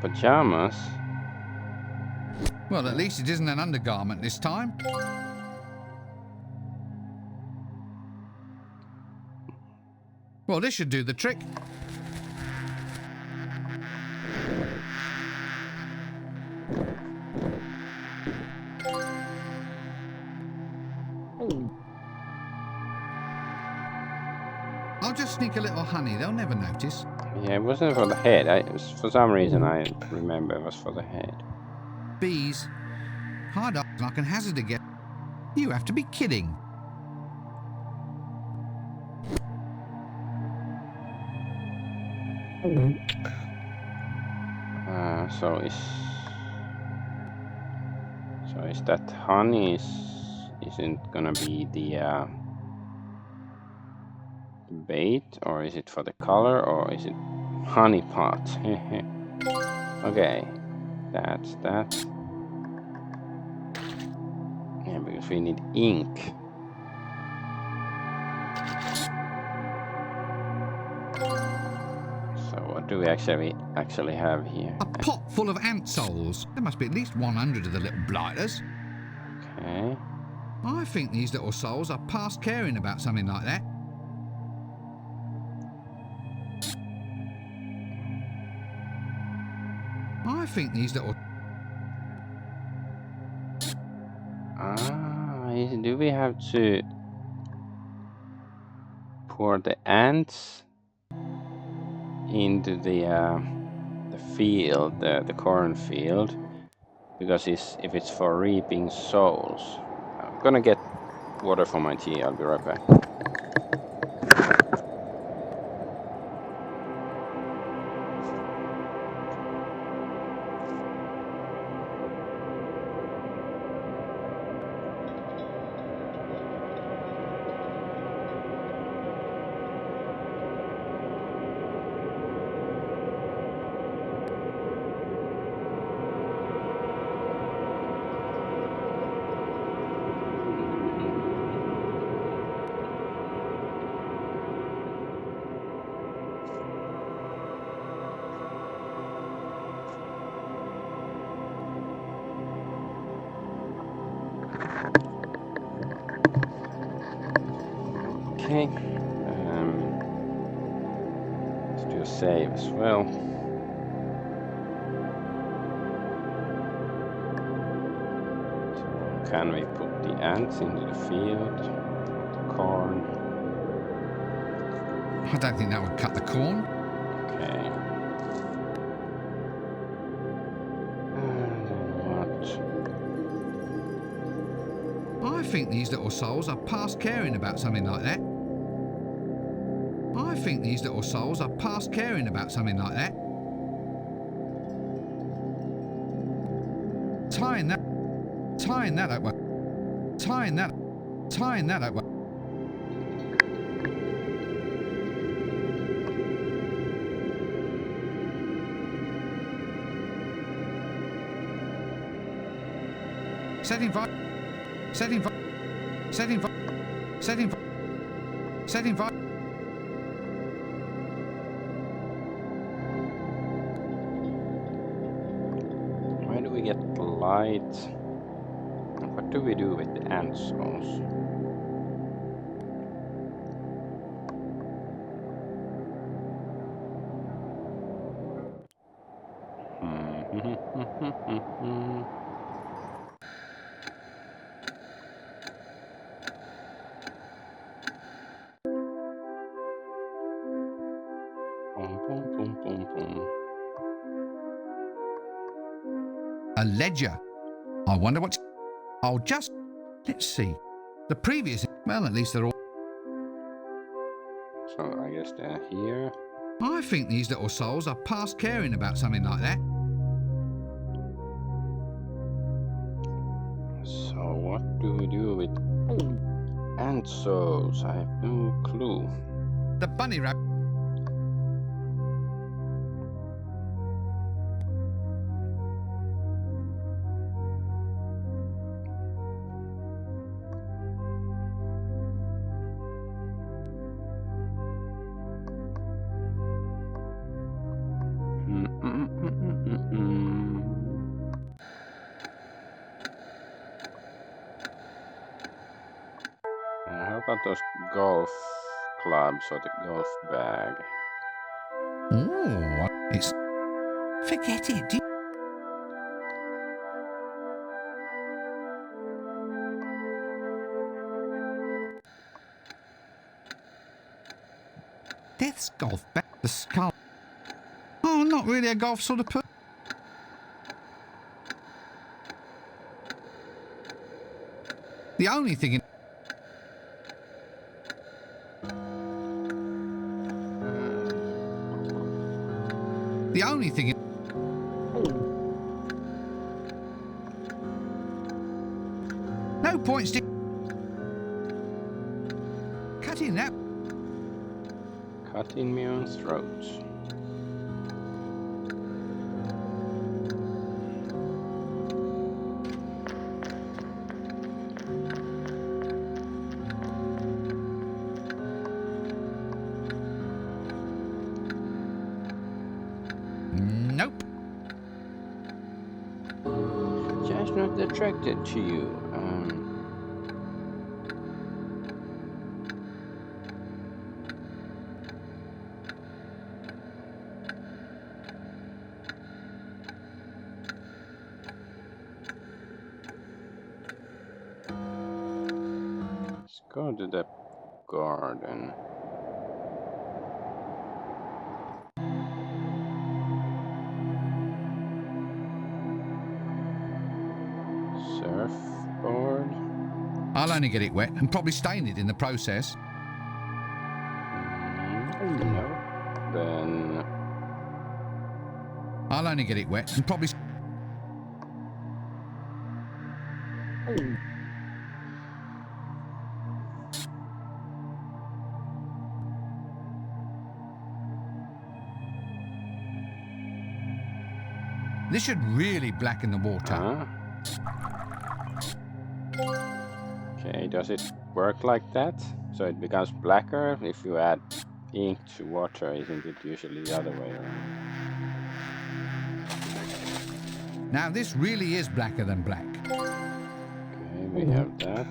A: Pajamas.
B: Well, at least it isn't an undergarment this time. Well, this should do the trick. I'll just sneak a little honey. They'll never notice.
A: Yeah, it wasn't for the head. For some reason, I remember it was for the head.
B: Bees. Hard up, and I can hazard a guess. You have to be kidding.
A: So is that honey isn't gonna be the bait, or is it for the color, or is it honey pot? Okay, that's that. Yeah, because we need ink. So what do we actually have here?
B: A pot full of ant souls. There must be at least 100 of the little blighters.
A: Okay.
B: I think these little souls are past caring about something like that. I think these little...
A: Do we have to pour the ants into the field, the cornfield? Because if it's for reaping souls. I'm gonna get water for my tea. I'll be right back. Okay. Let's do a save as well. So can we put the ants into the field? The corn.
B: I don't think that would cut the corn.
A: Okay. And then what?
B: I think these little souls are past caring about something like that. I think these little souls are past caring about something like that. Tying that up. Tying that up. Setting fire.
A: Where do we get the light? What do we do with the ant souls?
B: A ledger. I wonder what's... I'll just... Let's see. The previous... Well, at least they're all...
A: So I guess they're here.
B: I think these little souls are past caring about something like that.
A: So what do we do with ant souls? I have no clue.
B: The bunny rabbit...
A: How about those golf clubs or the golf bag?
B: Oh, it's... Forget it. Death's golf bag. The skull. Oh, not really a golf sort of person. The only thing in... The only thing in... No point stick... Cutting that...
A: Cutting me on throat.
B: Nope.
A: Just not attracted to you. Let's go to the garden. Surfboard.
B: I'll only get it wet and probably stain it in the process.
A: No. Then
B: I'll only get it wet and probably... This should really blacken the water.
A: Okay, does it work like that? So it becomes blacker if you add ink to water, isn't it usually the other way around?
B: Now this really is blacker than black.
A: Okay, we have that.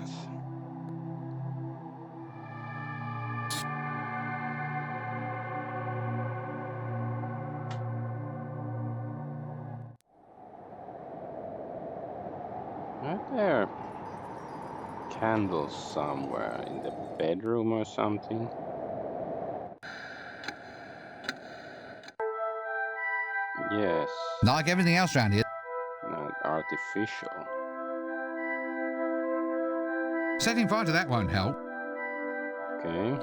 A: Aren't there candles somewhere in the bedroom or something? Yes.
B: Like everything else around here,
A: Not artificial.
B: setting fire to that won't help.
A: Okay.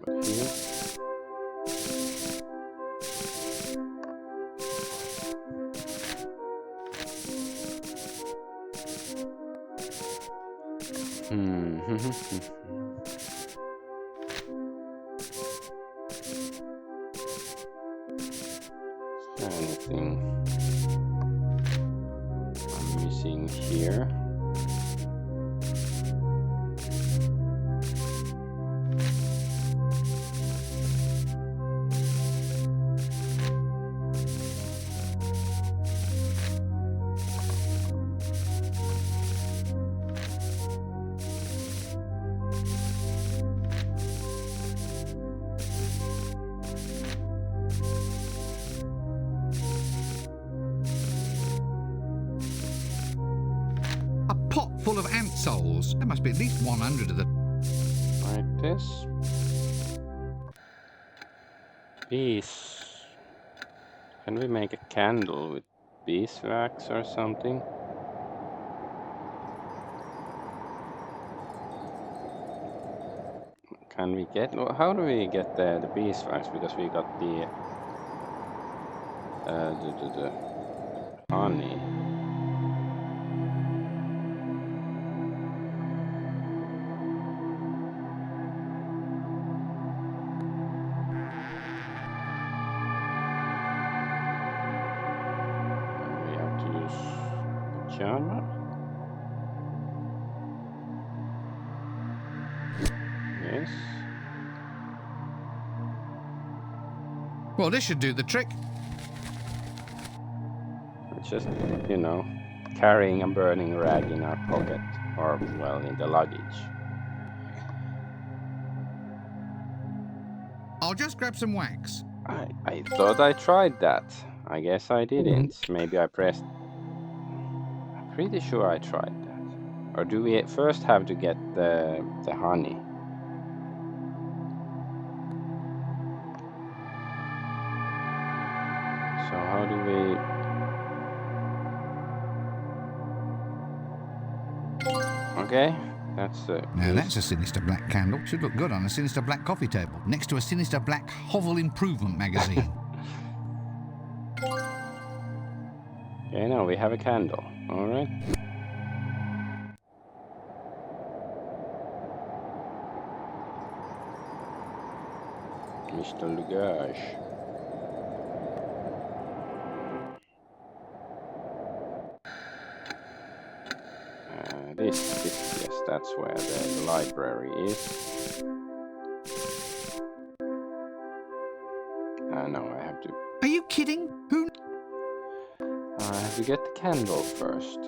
A: But here. Anything I'm missing here?
B: A pot full of ant souls. There must be at least 100 of them.
A: Like this. Bees. Can we make a candle with beeswax or something? Can we get? How do we get the beeswax? Because we got the honey. And we have to use pajama. Yes.
B: Well, this should do the trick.
A: It's just, you know, carrying a burning rag in our pocket, or, well, in the luggage.
B: I'll just grab some wax.
A: I thought I tried that. I guess I didn't. Maybe I pressed... I'm pretty sure I tried that. Or do we first have to get the honey? So how do we... Okay, that's
B: Now that's a sinister black candle. Should look good on a sinister black coffee table, next to a sinister black hovel improvement magazine.
A: Okay, now we have a candle. All right. Mr. Lugage. Yes, that's where the library is. No, I have to...
B: Are you kidding? Who?
A: I have to get the candle first.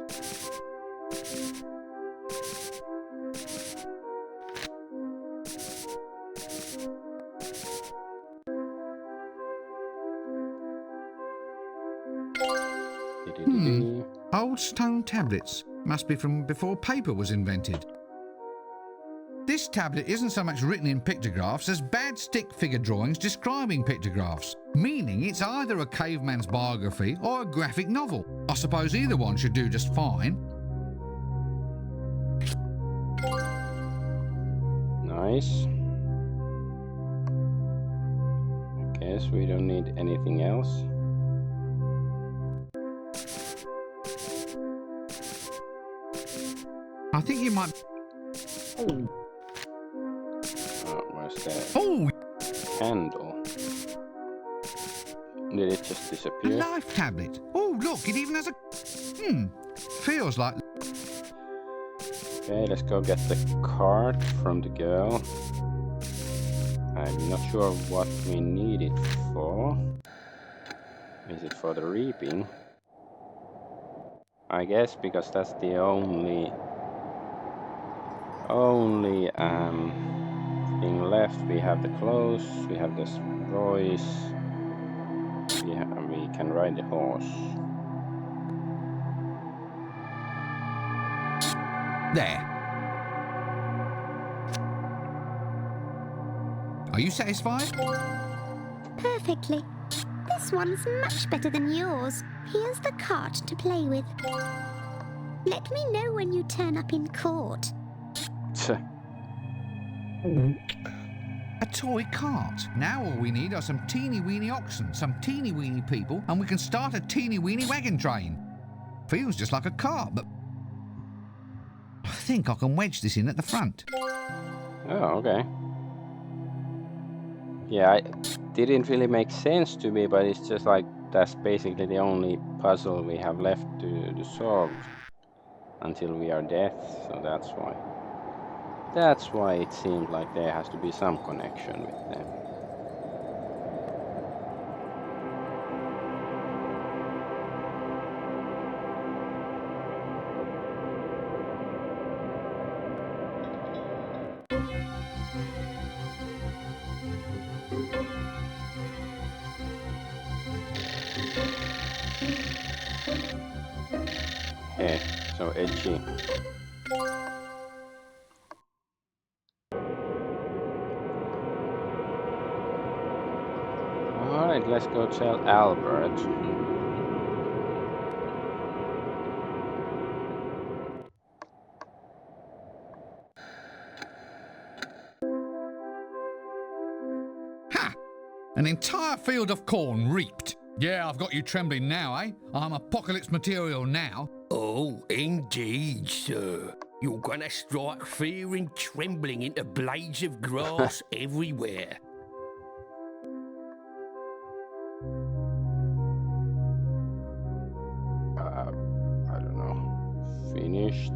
B: Old stone tablets. Must be from before paper was invented. This tablet isn't so much written in pictographs as bad stick figure drawings describing pictographs, meaning it's either a caveman's biography or a graphic novel. I suppose either one should do just fine.
A: Nice. I guess we don't need anything else.
B: I think you might...
A: Oh, where's that
B: Oh!
A: candle? Did it just
B: A
A: disappear?
B: life tablet. Oh, look, it even has a... Feels like...
A: Okay, let's go get the card from the girl. I'm not sure what we need it for. Is it for the reaping? I guess because that's the only thing left. We have the clothes, we have this voice, we can ride the horse.
B: There. Are you satisfied?
J: Perfectly. This one's much better than yours. Here's the cart to play with. Let me know when you turn up in court.
B: A toy cart. Now all we need are some teeny weeny oxen, some teeny weeny people, and we can start a teeny weeny wagon train. Feels just like a cart, but I think I can wedge this in at the front.
A: Oh, okay. Yeah, it didn't really make sense to me, but it's just like that's basically the only puzzle we have left to solve until we are dead, so that's why. That's why it seemed like there has to be some connection with them. Yeah, so edgy. Alright, let's go tell Albert.
B: Ha! An entire field of corn reaped. Yeah, I've got you trembling now, eh? I'm apocalypse material now.
H: Oh, indeed, sir. You're gonna strike fear and trembling into blades of grass everywhere.
A: I don't know. Finished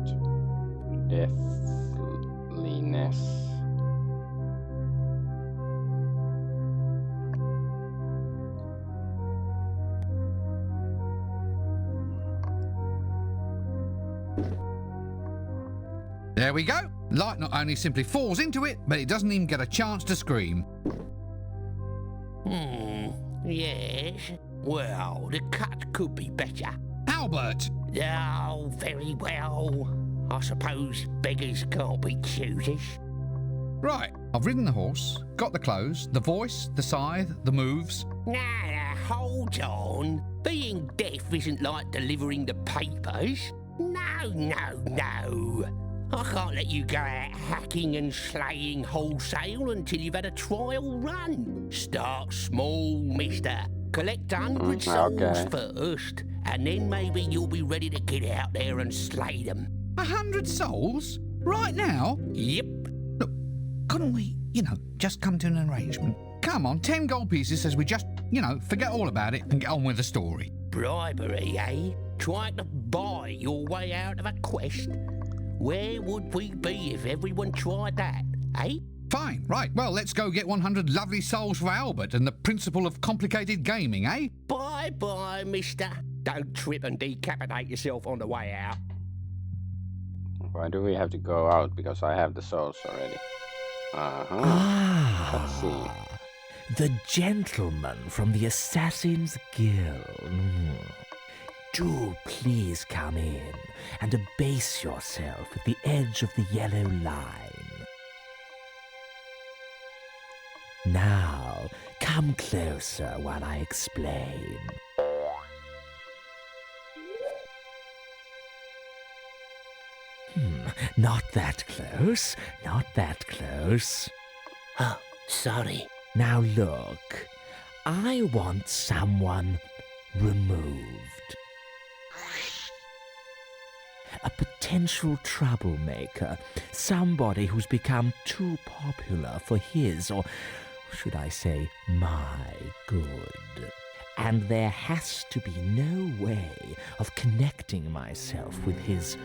A: deathliness.
B: There we go. Light not only simply falls into it, but it doesn't even get a chance to scream.
H: Yes. Well, the cut could be better.
B: Albert!
H: Oh, very well. I suppose beggars can't be choosers.
B: Right, I've ridden the horse, got the clothes, the voice, the scythe, the moves.
H: Now, hold on. Being deaf isn't like delivering the papers. No. I can't let you go out hacking and slaying wholesale until you've had a trial run. Start small, mister. Collect 100 souls first, and then maybe you'll be ready to get out there and slay them.
B: 100 souls? Right now?
H: Yep.
B: Look, couldn't we, just come to an arrangement? Come on, 10 gold pieces says we just, forget all about it and get on with the story.
H: Bribery, eh? Trying to buy your way out of a quest? Where would we be if everyone tried that, eh?
B: Fine, right, well, let's go get 100 lovely souls for Albert and the principle of complicated gaming, eh?
H: Bye-bye, mister. Don't trip and decapitate yourself on the way out.
A: Why do we have to go out? Because I have the souls already. Let's see.
C: The gentleman from the Assassin's Guild. Do please come in and abase yourself at the edge of the yellow line. Now, come closer while I explain. Not that close, not that close.
H: Oh, sorry.
C: Now look, I want someone removed. A potential troublemaker, somebody who's become too popular for his, or should I say, my good. And there has to be no way of connecting myself with his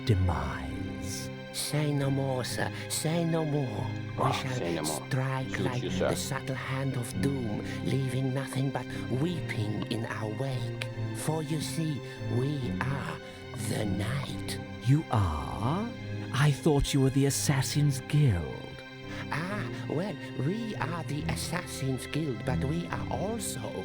C: demise.
H: Say no more, sir. Say no more. We shall strike like the subtle hand of doom, leaving nothing but weeping in our wake. For you see, we are the night.
C: You are? I thought you were the Assassin's Guild.
H: Ah, well, we are the Assassin's Guild, but we are also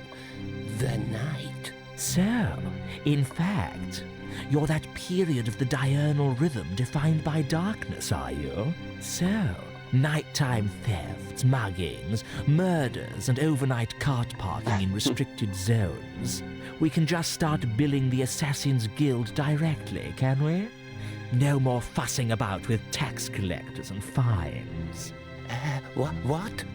H: the night.
C: So, in fact, you're that period of the diurnal rhythm defined by darkness, are you? So, nighttime thefts, muggings, murders, and overnight cart parking in restricted zones. We can just start billing the Assassin's Guild directly, can we? No more fussing about with tax collectors and fines.
H: What?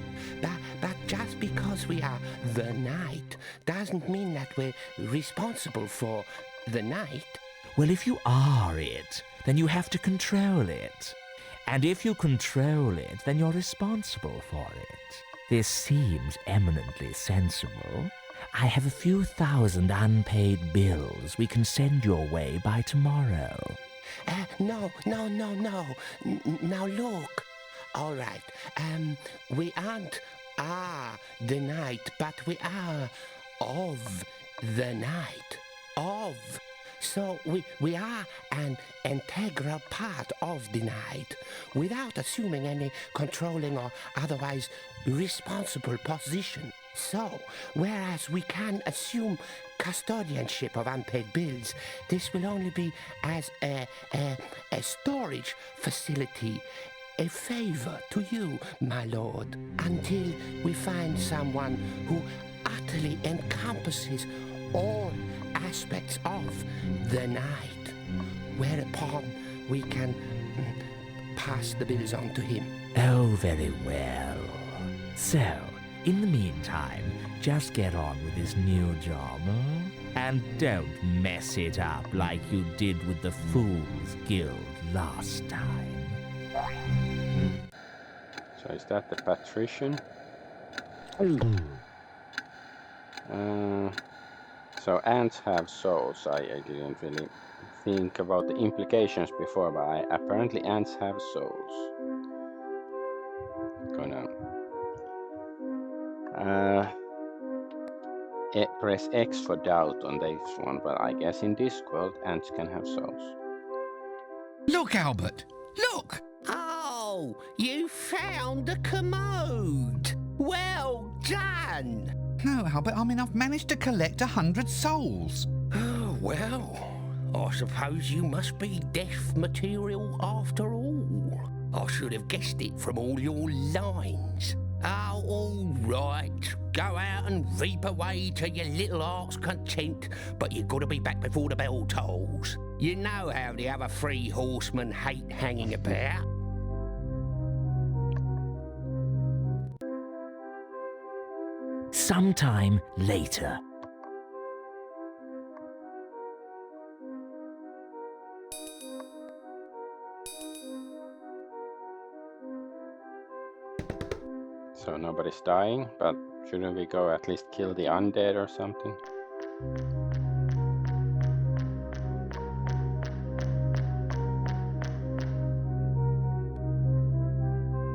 H: But just because we are the night doesn't mean that we're responsible for the night.
C: Well, if you are it, then you have to control it. And if you control it, then you're responsible for it. This seems eminently sensible. I have a few thousand unpaid bills we can send your way by tomorrow.
H: No. Now look. All right. We aren't the night, but we are of the night. So we are an integral part of the night without assuming any controlling or otherwise responsible position. So, whereas we can assume custodianship of unpaid bills, this will only be as a storage facility, a favor to you, my lord, until we find someone who utterly encompasses all aspects of the night, whereupon we can pass the bills on to him.
C: Oh, very well. So, in the meantime, just get on with this new job, huh? And don't mess it up like you did with the Fool's Guild last time.
A: So is that the patrician? So ants have souls. I didn't really think about the implications before, but apparently ants have souls. Gonna press X for doubt on this one, but I guess in Discworld ants can have souls.
B: Look, Albert! Look!
H: Oh, you found the commode! Well done!
B: No, Albert, I mean, I've managed to collect 100 souls.
H: Oh, well, I suppose you must be deaf material after all. I should have guessed it from all your lines. Oh, all right. Go out and reap away to your little heart's content, but you've got to be back before the bell tolls. You know how the other three horsemen hate hanging about.
C: Sometime later.
A: So nobody's dying, but shouldn't we go at least kill the undead or something?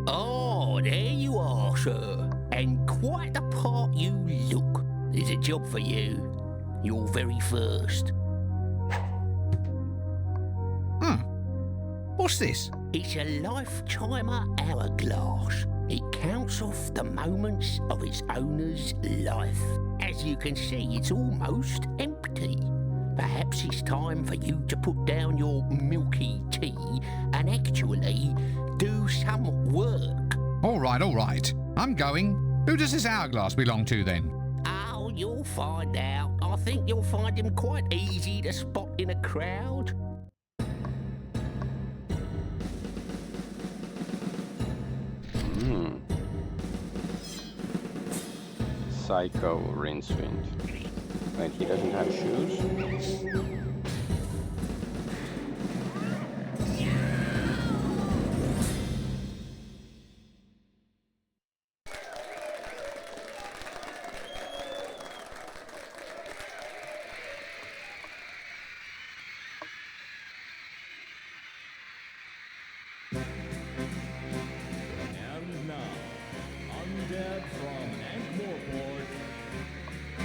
H: Oh, there you are, sir. And quite the part you look. There's a job for you. Your very first.
B: What's this?
H: It's a life-timer hourglass. It counts off the moments of its owner's life. As you can see, it's almost empty. Perhaps it's time for you to put down your milky tea and actually do some work.
B: All right. I'm going. Who does this hourglass belong to, then?
H: Oh, you'll find out. I think you'll find him quite easy to spot in a crowd.
A: Psycho Rincewind. Wait, he doesn't have shoes?
K: And now, undead from Ankh-Morport.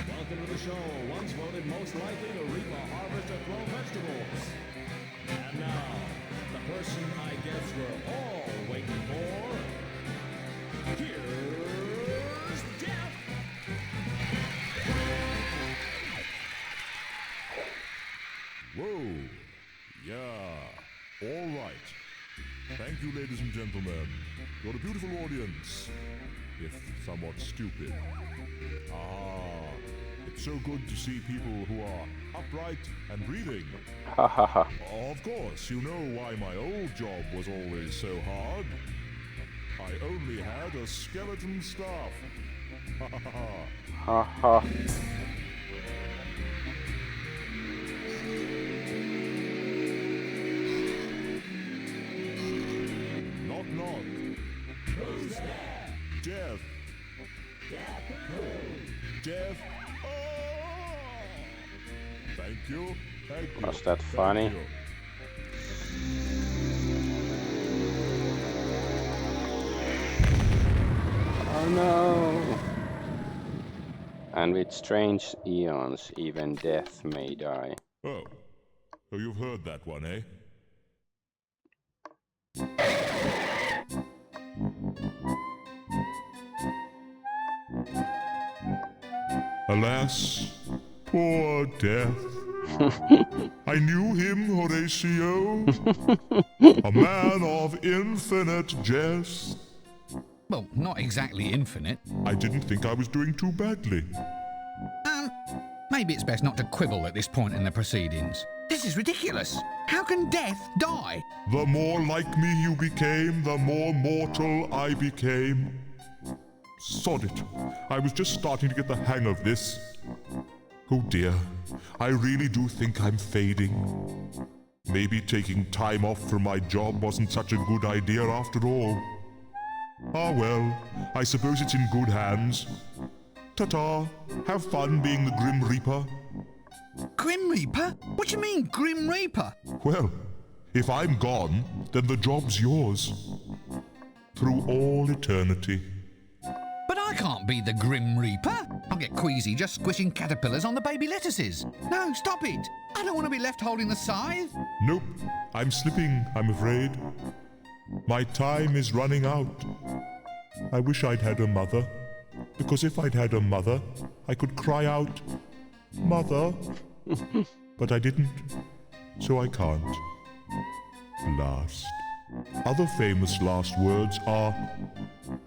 K: Welcome to the show, once voted most likely to reap a harvest of 12 vegetables. And now, the person I guess we're all waiting for. Here's Death!
D: Whoa. Yeah. All right. Thank you, ladies and gentlemen. You're a beautiful audience, if somewhat stupid. Ah, it's so good to see people who are upright and breathing.
A: Ha ha ha.
D: Of course, you know why my old job was always so hard. I only had a skeleton staff. Ha ha ha.
A: Ha ha.
D: Knock knock. Who's there? Death. Death. Oh! Thank you. Thank you.
A: Was that
D: Thank
A: funny?
D: you.
A: Oh no! And with strange eons, even death may die.
D: Oh. So you've heard that one, eh? Alas, poor Death. I knew him, Horatio, a man of infinite jest.
B: Well, not exactly infinite.
D: I didn't think I was doing too badly.
B: Maybe it's best not to quibble at this point in the proceedings. This is ridiculous. How can death die?
D: The more like me you became, the more mortal I became. Sod it. I was just starting to get the hang of this. Oh dear, I really do think I'm fading. Maybe taking time off from my job wasn't such a good idea after all. Ah well, I suppose it's in good hands. Ta-ta, have fun being the Grim Reaper.
B: Grim Reaper? What do you mean, Grim Reaper?
D: Well, if I'm gone, then the job's yours. Through all eternity.
B: But I can't be the Grim Reaper. I'll get queasy just squishing caterpillars on the baby lettuces. No, stop it. I don't want to be left holding the scythe.
D: Nope, I'm slipping, I'm afraid. My time is running out. I wish I'd had a mother, because if I'd had a mother, I could cry out, Mother. But I didn't, so I can't. Last. Other famous last words are,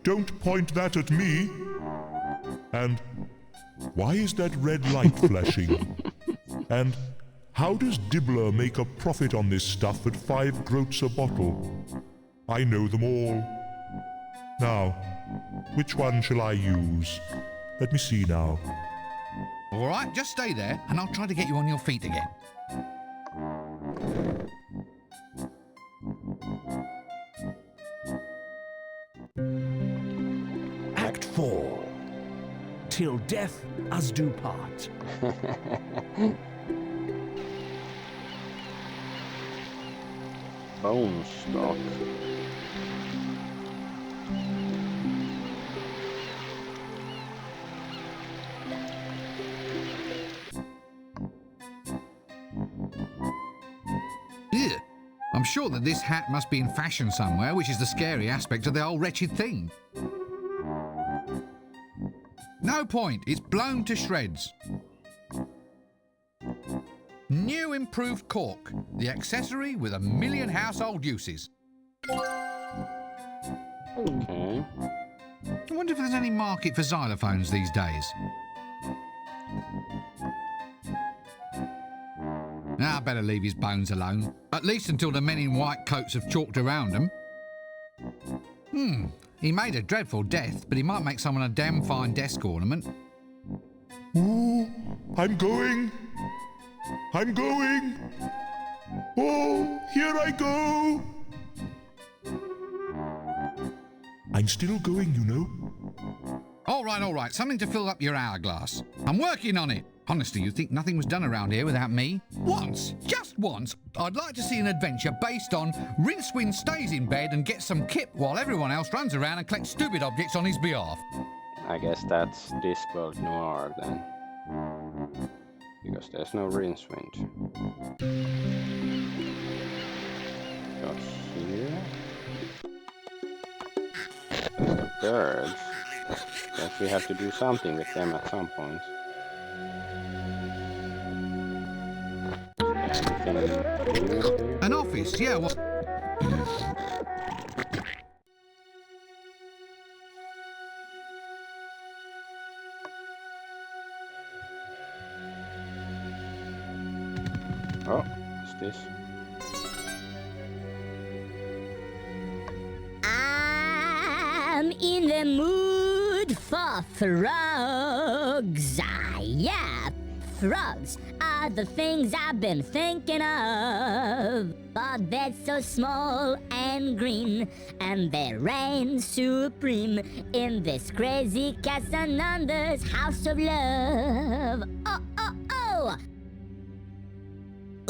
D: Don't point that at me, and Why is that red light flashing? And how does Dibbler make a profit on this stuff at 5 groats a bottle? I know them all. Now, which one shall I use? Let me see now.
B: All right, just stay there, and I'll try to get you on your feet again.
C: Act 4. Till death us do part.
A: Bone stock.
B: Ew. I'm sure that this hat must be in fashion somewhere, which is the scary aspect of the whole wretched thing. No point, it's blown to shreds. New improved cork, the accessory with 1,000,000 household uses.
A: Okay.
B: I wonder if there's any market for xylophones these days. I better leave his bones alone, at least until the men in white coats have chalked around them. He made a dreadful death, but he might make someone a damn fine desk ornament.
D: Ooh, I'm going. I'm going. Oh, here I go. I'm still going, you know.
B: All right, something to fill up your hourglass. I'm working on it. Honestly, you think nothing was done around here without me? Once, just once, I'd like to see an adventure based on Rincewind stays in bed and gets some kip while everyone else runs around and collects stupid objects on his behalf.
A: I guess that's Discworld Noir then. Because there's no Rincewind. go here. The birds. Guess we have to do something with them at some point. Anything new here?
B: An office, yeah. Well,
A: Oh, what's this?
L: I'm in the mood for frogs. Ah, yeah. Frogs are the things I've been thinking of. But they're so small and green, and they reign supreme in this crazy Casanander's house of love. Oh, oh, oh!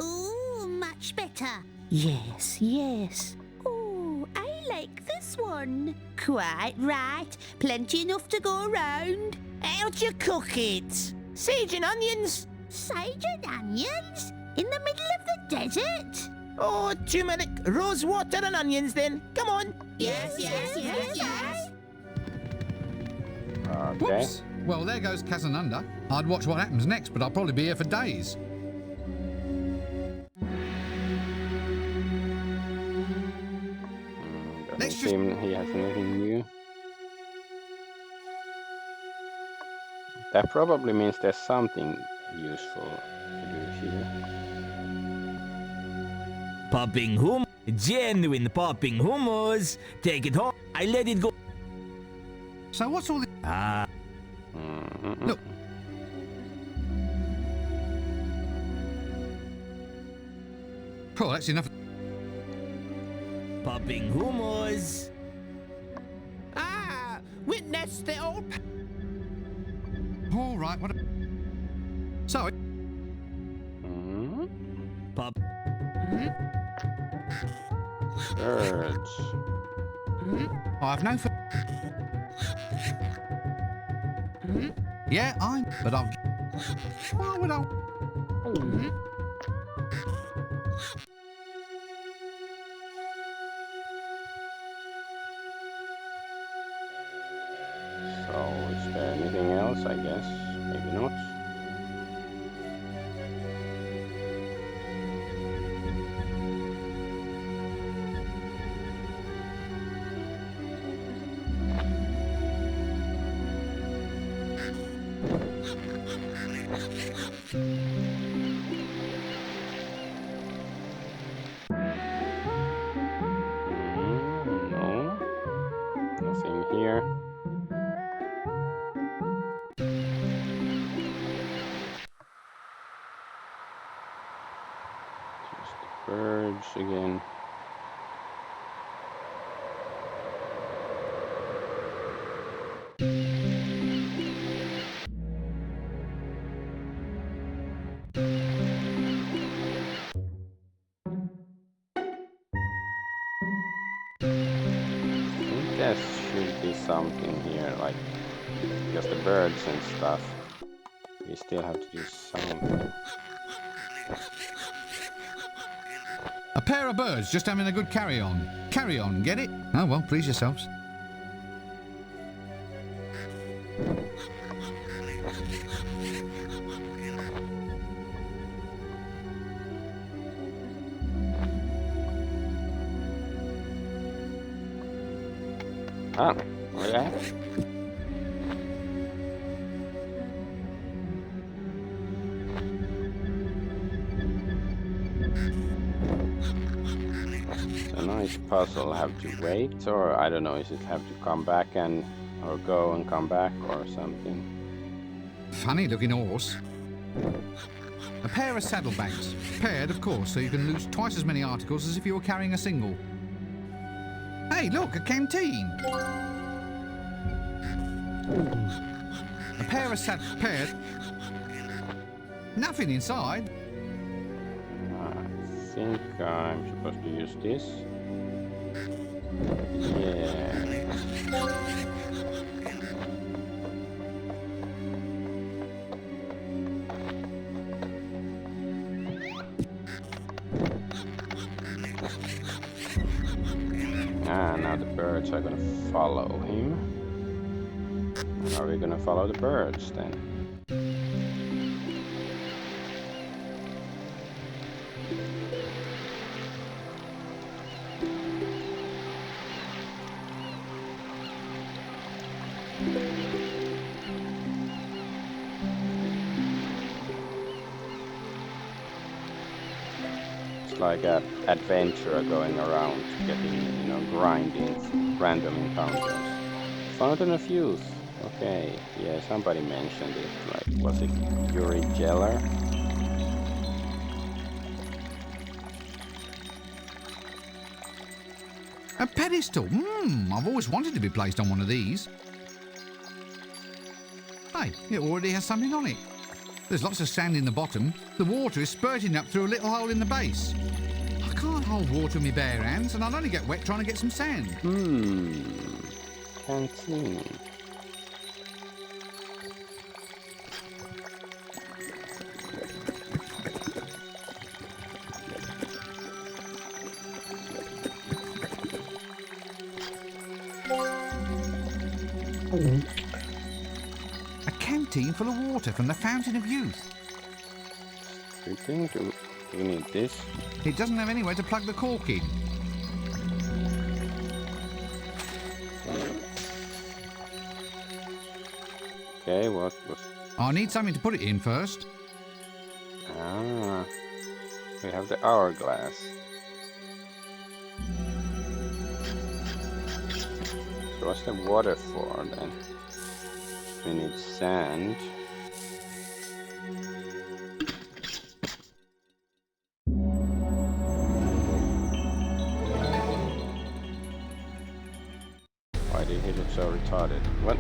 J: Ooh, much better.
E: Yes, yes. Oh, I like this one. Quite right. Plenty enough to go around.
H: How'd you cook it? Sage and onions?
J: Sage and onions? In the middle of the desert?
H: Oh, turmeric, rose water and onions then. Come on.
J: Yes, yes, yes, yes.
A: Okay.
B: whoops. Well, there goes Casananda. I'd watch what happens next, but I'll probably be here for days.
A: Doesn't seem he has anything new. That probably means there's something useful to do here.
C: Popping genuine popping hummus. Take it home. I let it go.
B: So what's all this?
C: Ah,
B: Look. Oh, that's enough.
C: popping hummus.
H: Ah, witness the old...
B: All right, what? So,
C: Pop.
A: Birds.
B: I've no. Yeah, but I'll. Why would I?
A: So, is there anything else? I guess maybe not. No, nothing here. Just the birds again. There should be something here, like just the birds and stuff. We still have to do something.
B: A pair of birds just having a good carry-on. Carry on, get it? Oh well, please yourselves.
A: Ah, okay. It's a nice puzzle. Have to wait, or I don't know, is it have to come back and or go and come back or something?
B: Funny looking horse. A pair of saddlebags. Paired, of course, so you can lose twice as many articles as if you were carrying a single. Hey, look, a canteen. A pair of paired. Nothing inside.
A: I think I'm supposed to use this. Yeah. birds are gonna follow him. Are we gonna follow the birds then? It's like an adventurer going around getting, you know, grinding random encounters. Fountain of Youth. Okay, yeah, somebody mentioned it. Like, was it Yuri Geller?
B: A pedestal. I've always wanted to be placed on one of these. Hey, it already has something on it. There's lots of sand in the bottom. The water is spurting up through a little hole in the base. I can't hold water with my bare hands, and I'll only get wet trying to get some sand.
A: Canteen.
B: A canteen full of water from the Fountain of Youth.
A: Do we need this?
B: It doesn't have anywhere to plug the cork in.
A: Okay, what was...
B: I need something to put it in first.
A: Ah, we have the hourglass. So what's the water for then? We need sand. Why did he look so retarded? What?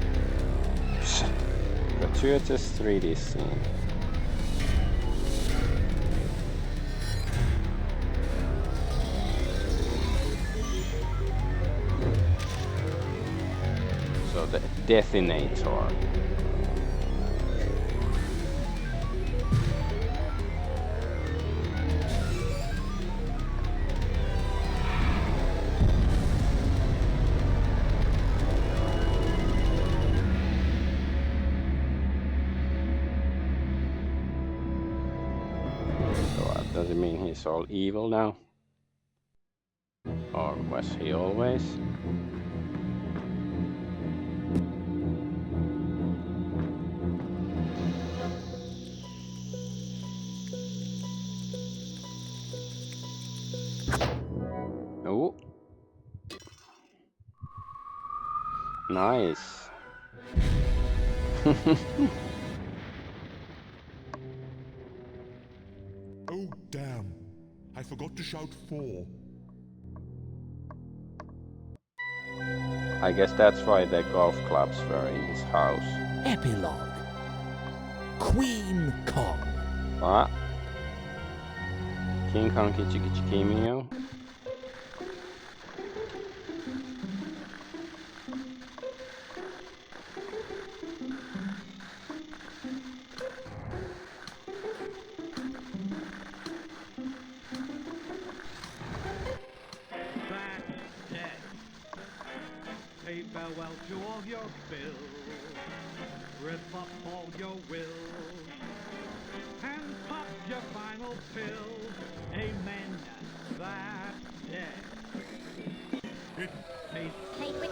A: Gratuitous 3D scene. So the detonator. Does it mean he's all evil now? Or was he always? Oh. Nice.
D: Oh, damn. I forgot to shout 4.
A: I guess that's why the golf clubs were in his house.
C: Epilogue. Queen Kong.
A: What? King Kong Kichi Kichi Kimio?
F: Say farewell to all your bills, rip up all your wills, and pop your final pill. Amen. That's dead.
L: Hey, wait.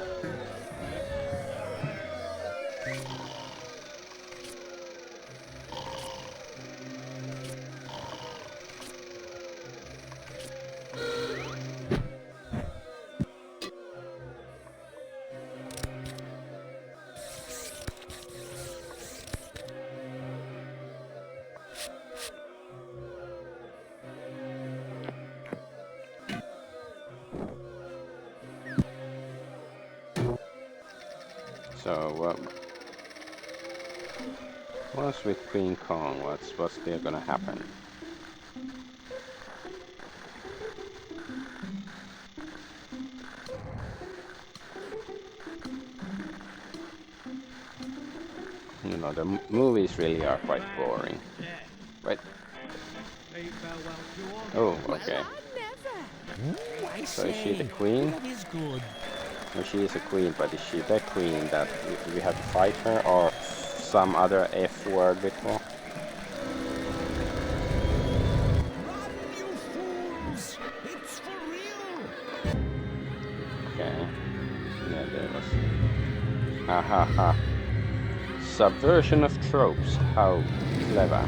A: So what's with Queen Kong? What's there gonna happen? You know, the movies really are quite boring. Wait. Oh, okay. So is she the queen?
C: That is good.
A: No, she is a queen, but is she the queen that we have to fight her, or some other F word with her?
B: It's for real!
A: Okay. Yeah, there was. Ahaha. Subversion of tropes. How clever.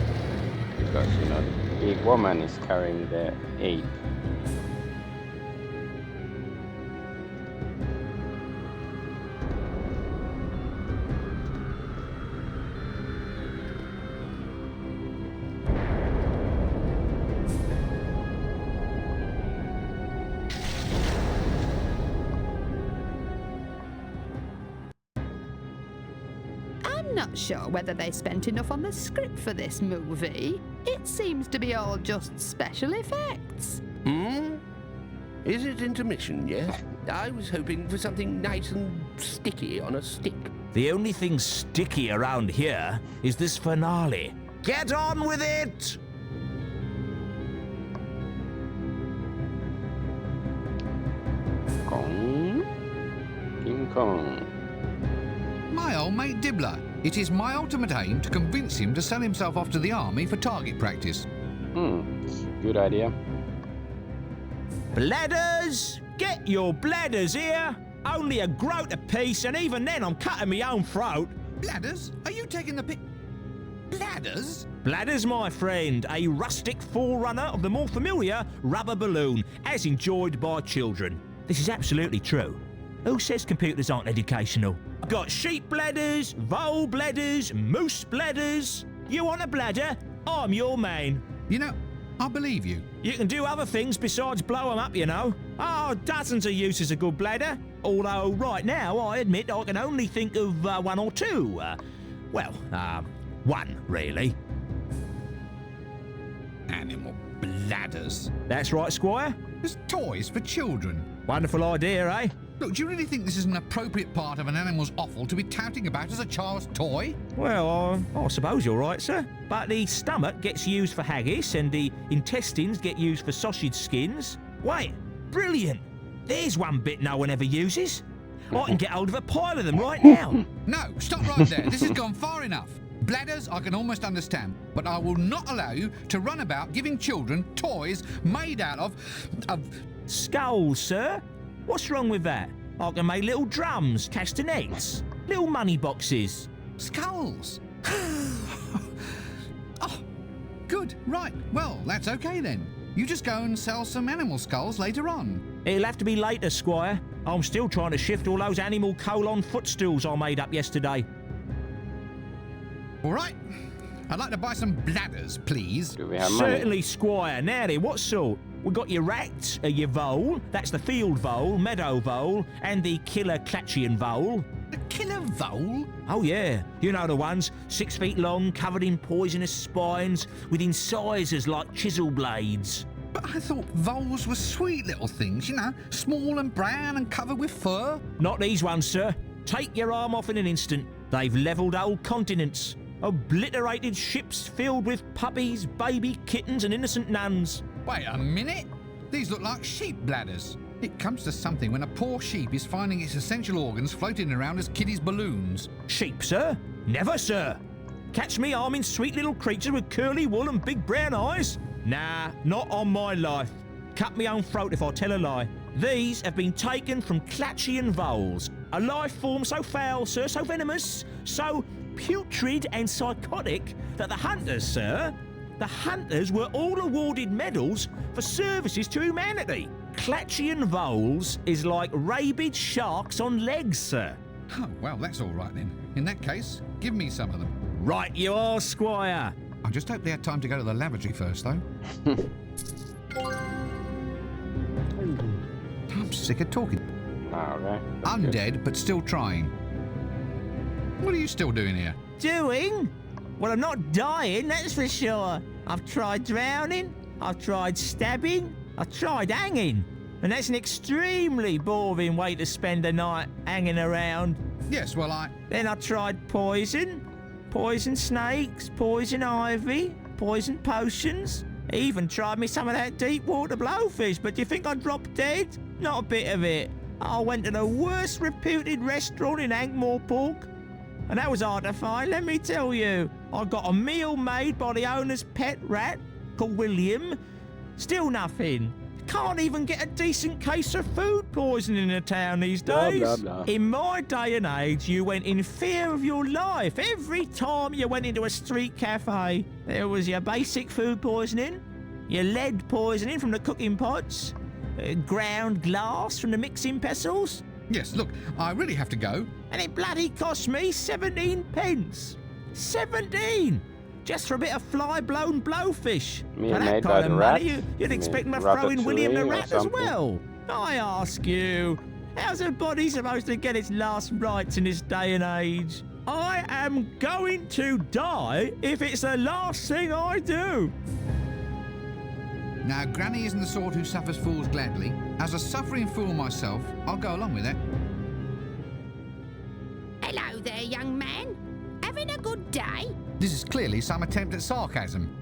A: Because, you know, the big woman is carrying the ape.
E: I'm not sure whether they spent enough on the script for this movie. It seems to be all just special effects.
H: Is it intermission, yes? I was hoping for something nice and sticky on a stick.
C: The only thing sticky around here is this finale. Get on with it!
A: Kong. King Kong.
B: My old mate Dibbler. It is my ultimate aim to convince him to sell himself off to the army for target practice.
A: Good idea.
C: Bladders! Get your bladders here! Only a groat apiece, and even then I'm cutting my own throat.
B: Bladders? Are you taking the pic? Bladders?
C: Bladders, my friend, a rustic forerunner of the more familiar rubber balloon, as enjoyed by children. This is absolutely true. Who says computers aren't educational? Got sheep bladders, vole bladders, moose bladders. You want a bladder? I'm your man.
B: You know, I believe you.
C: You can do other things besides blow 'em up, you know. Oh, dozens of uses a good bladder. Although right now, I admit I can only think of one or two. One, really.
B: Animal bladders.
C: That's right, Squire.
B: There's toys for children.
C: Wonderful idea, eh?
B: Look, do you really think this is an appropriate part of an animal's offal to be touting about as a child's toy?
C: Well, I suppose you're right, sir. But the stomach gets used for haggis and the intestines get used for sausage skins. Wait, brilliant! There's one bit no one ever uses. I can get hold of a pile of them right now.
B: No, stop right there. This has gone far enough. Bladders I can almost understand, but I will not allow you to run about giving children toys made out of
C: skulls, sir. What's wrong with that? I can make little drums, castanets, little money boxes.
B: Skulls? Oh, good, right. Well, that's okay then. You just go and sell some animal skulls later on.
C: It'll have to be later, Squire. I'm still trying to shift all those animal colon footstools I made up yesterday.
B: All right. I'd like to buy some bladders, please.
A: Do we have
C: Certainly,
A: money?
C: Squire. Now then, what sort? We've got your rat, your vole, that's the field vole, meadow vole, and the killer Clatchian vole.
B: The killer vole?
C: Oh yeah, you know the ones, 6 feet long, covered in poisonous spines, with incisors like chisel blades.
B: But I thought voles were sweet little things, you know, small and brown and covered with fur.
C: Not these ones, sir. Take your arm off in an instant. They've levelled whole continents. Obliterated ships filled with puppies, baby kittens and innocent nuns.
B: Wait a minute. These look like sheep bladders. It comes to something when a poor sheep is finding its essential organs floating around as kiddies' balloons.
C: Sheep, sir? Never, sir. Catch me arming sweet little creatures with curly wool and big brown eyes? Nah, not on my life. Cut me own throat if I tell a lie. These have been taken from Clatchian voles, a life form so foul, sir, so venomous, so putrid and psychotic that the hunters, sir, the hunters were all awarded medals for services to humanity. Clatchian voles is like rabid sharks on legs, sir.
B: Oh, well, that's all right then. In that case, give me some of them.
C: Right you are, Squire.
B: I just hope they had time to go to the lavatory first, though. I'm sick of talking.
A: Okay.
B: Undead, but still trying. What are you still doing here?
C: Doing? Well, I'm not dying, that's for sure. I've tried drowning, I've tried stabbing, I've tried hanging. And that's an extremely boring way to spend the night hanging around.
B: Yes, well,
C: Then I tried poison snakes, poison ivy, poison potions. Even tried me some of that deep water blowfish, but do you think I'd drop dead? Not a bit of it. I went to the worst reputed restaurant in Ankh-Morpork, and that was hard to find, let me tell you. I got a meal made by the owner's pet rat, called William. Still nothing. Can't even get a decent case of food poisoning in a town these days.
A: Blah, blah, blah.
C: In my day and age, you went in fear of your life. Every time you went into a street cafe, there was your basic food poisoning, your lead poisoning from the cooking pots, ground glass from the mixing pestles,
B: Yes, look, I really have to go.
C: and it bloody cost me 17 pence. 17! Just for a bit of fly-blown blowfish.
A: Meal
C: For that
A: made by
C: kind
A: the
C: of
A: rat?
C: money, you'd
A: You
C: expect
A: mean
C: them to throw in William the
A: ratatouille or
C: Rat as
A: something?
C: well. I ask you, how's a body supposed to get its last rites in this day and age? I am going to die if it's the last thing I do.
B: Now, Granny isn't the sort who suffers fools gladly. As a suffering fool myself, I'll go along with that.
E: Hello there, young man. Having a good day?
B: This is clearly some attempt at sarcasm.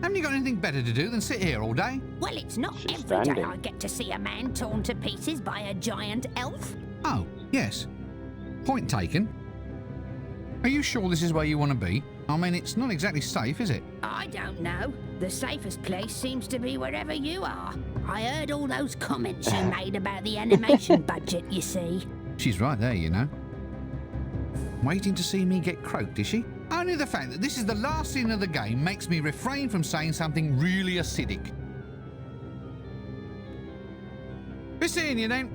B: Haven't you got anything better to do than sit here all day?
E: Well, it's not
A: She's
E: every day
A: standing.
E: I get to see a man torn to pieces by a giant elf.
B: Oh, yes. Point taken. Are you sure this is where you want to be? I mean, it's not exactly safe, is it?
E: I don't know. The safest place seems to be wherever you are. I heard all those comments you made about the animation budget, you see.
B: She's right there, you know. Waiting to see me get croaked, is she? Only the fact that this is the last scene of the game makes me refrain from saying something really acidic. Be seeing you then.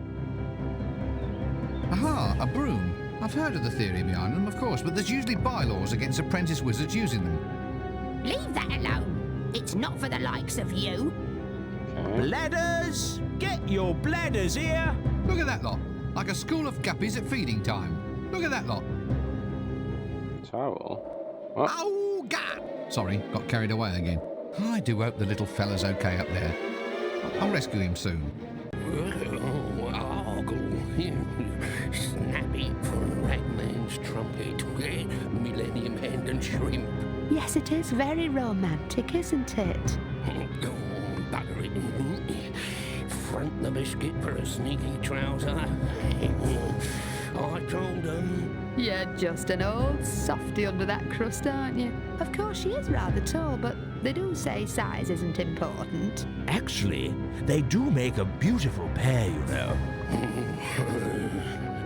B: Aha, a broom. I've heard of the theory behind them, of course, but there's usually bylaws against apprentice wizards using them.
E: Leave that alone. It's not for the likes of you.
A: Okay.
C: Bladders, get your bladders here.
B: Look at that lot. Like a school of guppies at feeding time. Look at that lot.
A: Towel. Oh,
B: Oh, God! Sorry, got carried away again. I do hope the little fella's okay up there. I'll rescue him soon.
H: Oh, Argle. Snappy for a ragman's trumpet. Millennium Hand and Shrimp.
E: Yes, it is very romantic, isn't it?
H: Oh, bugger it. Front the biscuit for a sneaky trouser. I told them.
E: You're just an old softy under that crust, aren't you? Of course, she is rather tall, but they do say size isn't important.
C: Actually, they do make a beautiful pair, you know.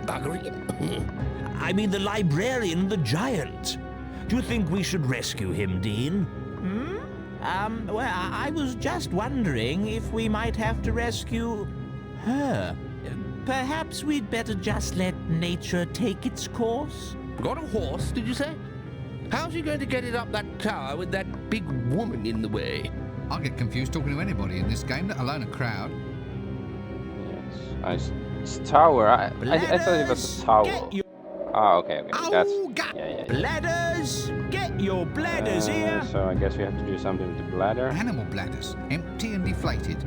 H: Bugger it.
C: I mean the librarian and the giant. Do you think we should rescue him, Dean? Well, I was just wondering if we might have to rescue her. Perhaps we'd better just let nature take its course?
H: Got a horse, did you say? How's he going to get it up that tower with that big woman in the way?
B: I'll get confused talking to anybody in this game, let alone a crowd.
A: yes. It's tower. I thought it was a towel. Ah, okay. That's. Yeah.
C: Bladders, get your bladders here.
A: So I guess we have to do something with the bladder.
B: Animal bladders, empty and deflated.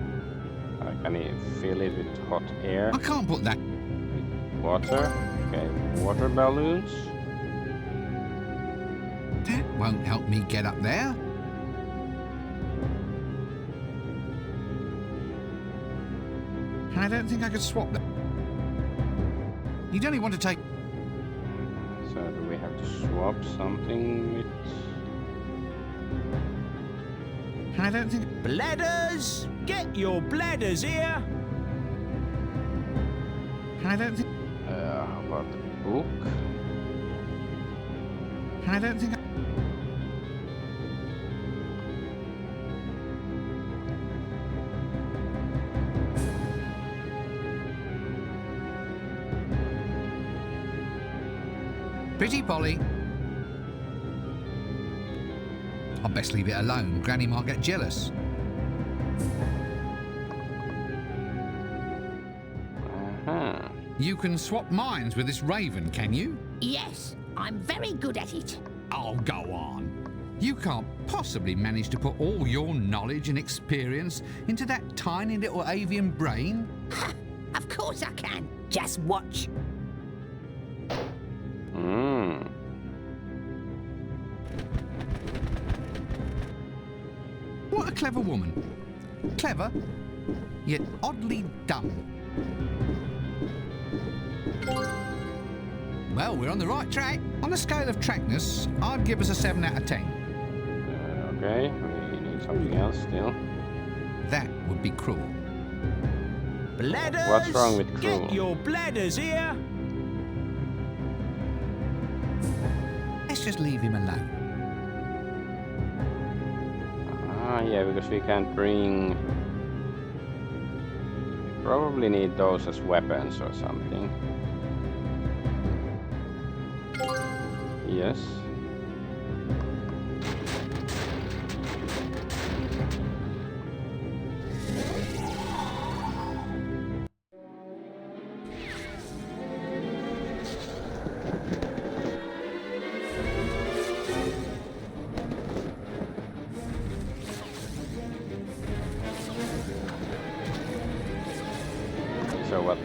A: Can you fill it with hot air?
B: I can't put that.
A: Water. Okay, water balloons.
B: That won't help me get up there. I don't think I could swap them. You'd only want to take...
A: So do we have to swap something with?
B: I don't think...
C: Bladders, get your bladders here.
B: I don't think...
A: How about the book?
B: I don't think... Pretty Polly. I'll best leave it alone. Granny might get jealous.
A: Uh-huh.
B: You can swap minds with this raven, can you?
E: Yes, I'm very good at it.
B: Oh, go on. You can't possibly manage to put all your knowledge and experience into that tiny little avian brain.
E: Of course I can. Just watch.
B: What a clever woman. Clever, yet oddly dumb. Well, we're on the right track. On a scale of trackness, I'd give us a 7 out of 10.
A: Okay, we need something else still.
B: That would be cruel.
M: Bladders!
A: What's wrong with cruel?
M: Get your bladders here!
B: Let's just leave him alone.
A: Ah, yeah, because we can't bring... Probably need those as weapons or something. Yes. So what?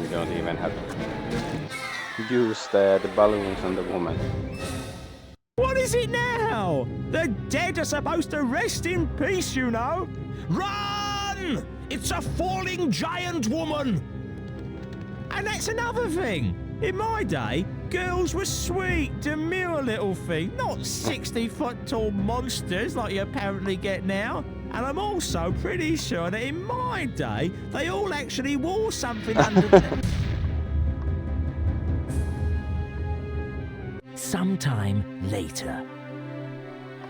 A: We don't even have to use the balloons on the woman.
M: What is it now? The dead are supposed to rest in peace, you know. Run! It's a falling giant woman! And that's another thing. In my day, girls were sweet, demure little things, not 60-foot tall monsters like you apparently get now. And I'm also pretty sure that in my day, they all actually wore something under
C: Sometime later.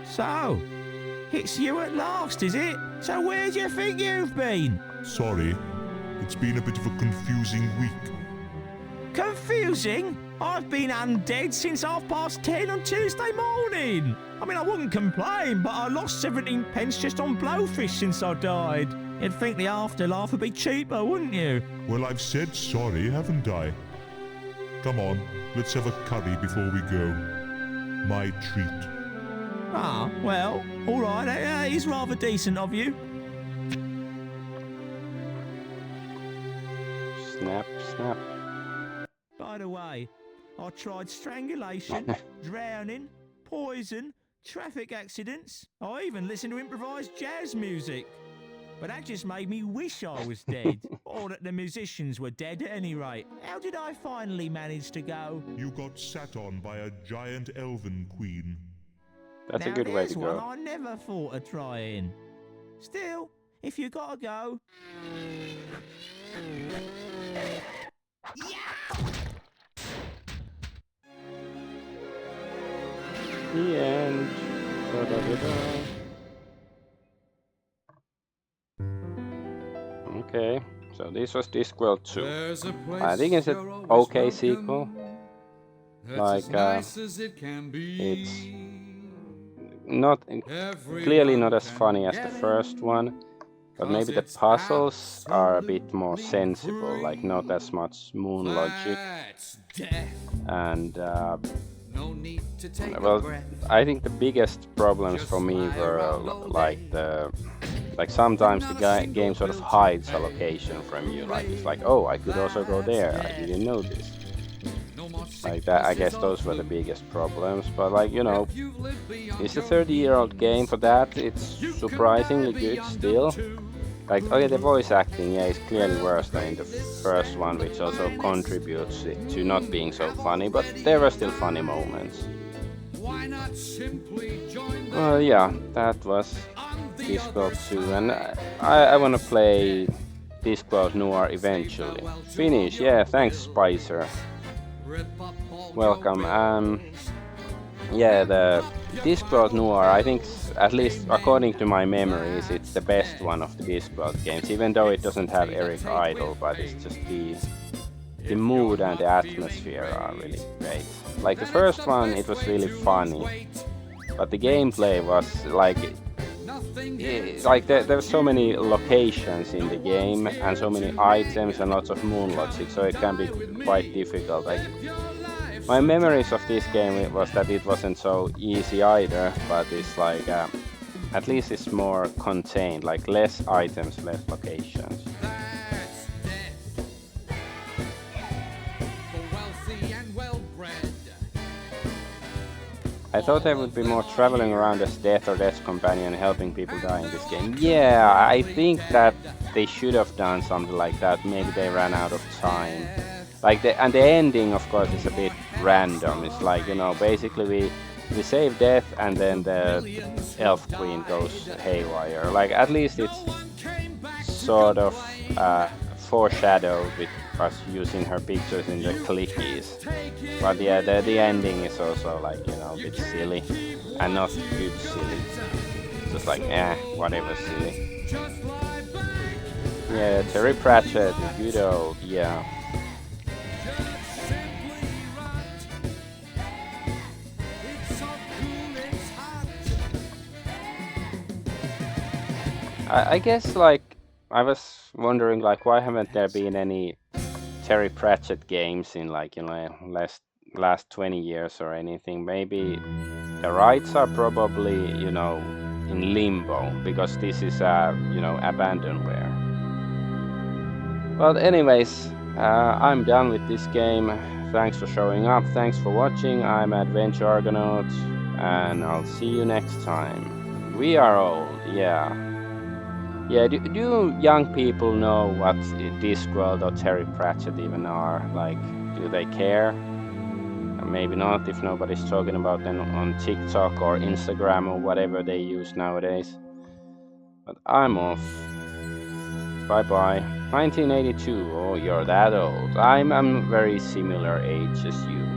M: So, it's you at last, is it? So where do you think you've been?
D: Sorry, it's been a bit of a confusing week.
M: Confusing? I've been undead since 10:30 on Tuesday morning. I mean, I wouldn't complain, but I lost 17 pence just on blowfish since I died. You'd think the afterlife would be cheaper, wouldn't you?
D: Well, I've said sorry, haven't I? Come on, let's have a curry before we go. My treat.
M: Ah, well, all right, that is rather decent of you.
A: Snap, snap.
M: By the way, I tried strangulation, drowning, poison, traffic accidents. I even listened to improvised jazz music. But that just made me wish I was dead, or that the musicians were dead at any rate. How did I finally manage to go?
D: You got sat on by a giant elven queen.
A: That's
M: Now
A: a good way to
M: there's one
A: go.
M: I never thought of trying. Still, if you gotta go...
A: The end. Da-da-da-da. Okay, so this was Discworld 2. I think it's an okay sequel. Like, it's not clearly not as funny as the first one, but maybe the puzzles are a bit more sensible, like not as much moon logic. And well, I think the biggest problems for me were like sometimes the game sort of hides a location from you. Like it's like, oh, I could also go there. I didn't know this. Like that, I guess those were the biggest problems. But like, you know, it's a 30-year-old game. For that, it's surprisingly good still. Like, okay, the voice acting, yeah, is clearly worse than in the first one, which also contributes to not being so funny. But there were still funny moments. Well, yeah, that was Discworld 2, and I want to play Discworld Noir eventually. Finish, yeah, thanks Spicer. Welcome. Yeah, the Discworld Noir, I think, at least according to my memories, it's the best one of the Discworld games, even though it doesn't have Eric Idle, but it's just the mood and the atmosphere are really great. Like the first one, it was really funny, but the gameplay was like there were so many locations in the game and so many items and lots of moon logic, so it can be quite difficult. Like my memories of this game was that it wasn't so easy either, but it's like at least it's more contained, like less items, less locations. I thought there would be more traveling around as Death or Death's companion helping people die in this game. Yeah, I think that they should have done something like that. Maybe they ran out of time. Like and the ending, of course, is a bit random. It's like, you know, basically we save Death and then the Elf Queen goes haywire. Like, at least it's sort of foreshadowed with us using her pictures in the clickies. But yeah, the ending is also like, you know, a bit silly. And not good silly. Just like, whatever, silly. Yeah, Terry Pratchett, good old, yeah. I guess, like, I was wondering, like, why haven't there been any Terry Pratchett games in, like, you know, last 20 years or anything? Maybe the rights are probably, you know, in limbo because this is you know, abandonware. Well, anyways, I'm done with this game. Thanks for showing up. Thanks for watching. I'm Adventure Argonaut, and I'll see you next time. We are old, yeah. Yeah, do young people know what Discworld or Terry Pratchett even are? Like, do they care? Maybe not if nobody's talking about them on TikTok or Instagram or whatever they use nowadays. But I'm off. Bye-bye. 1982, oh, you're that old. I'm very similar age as you.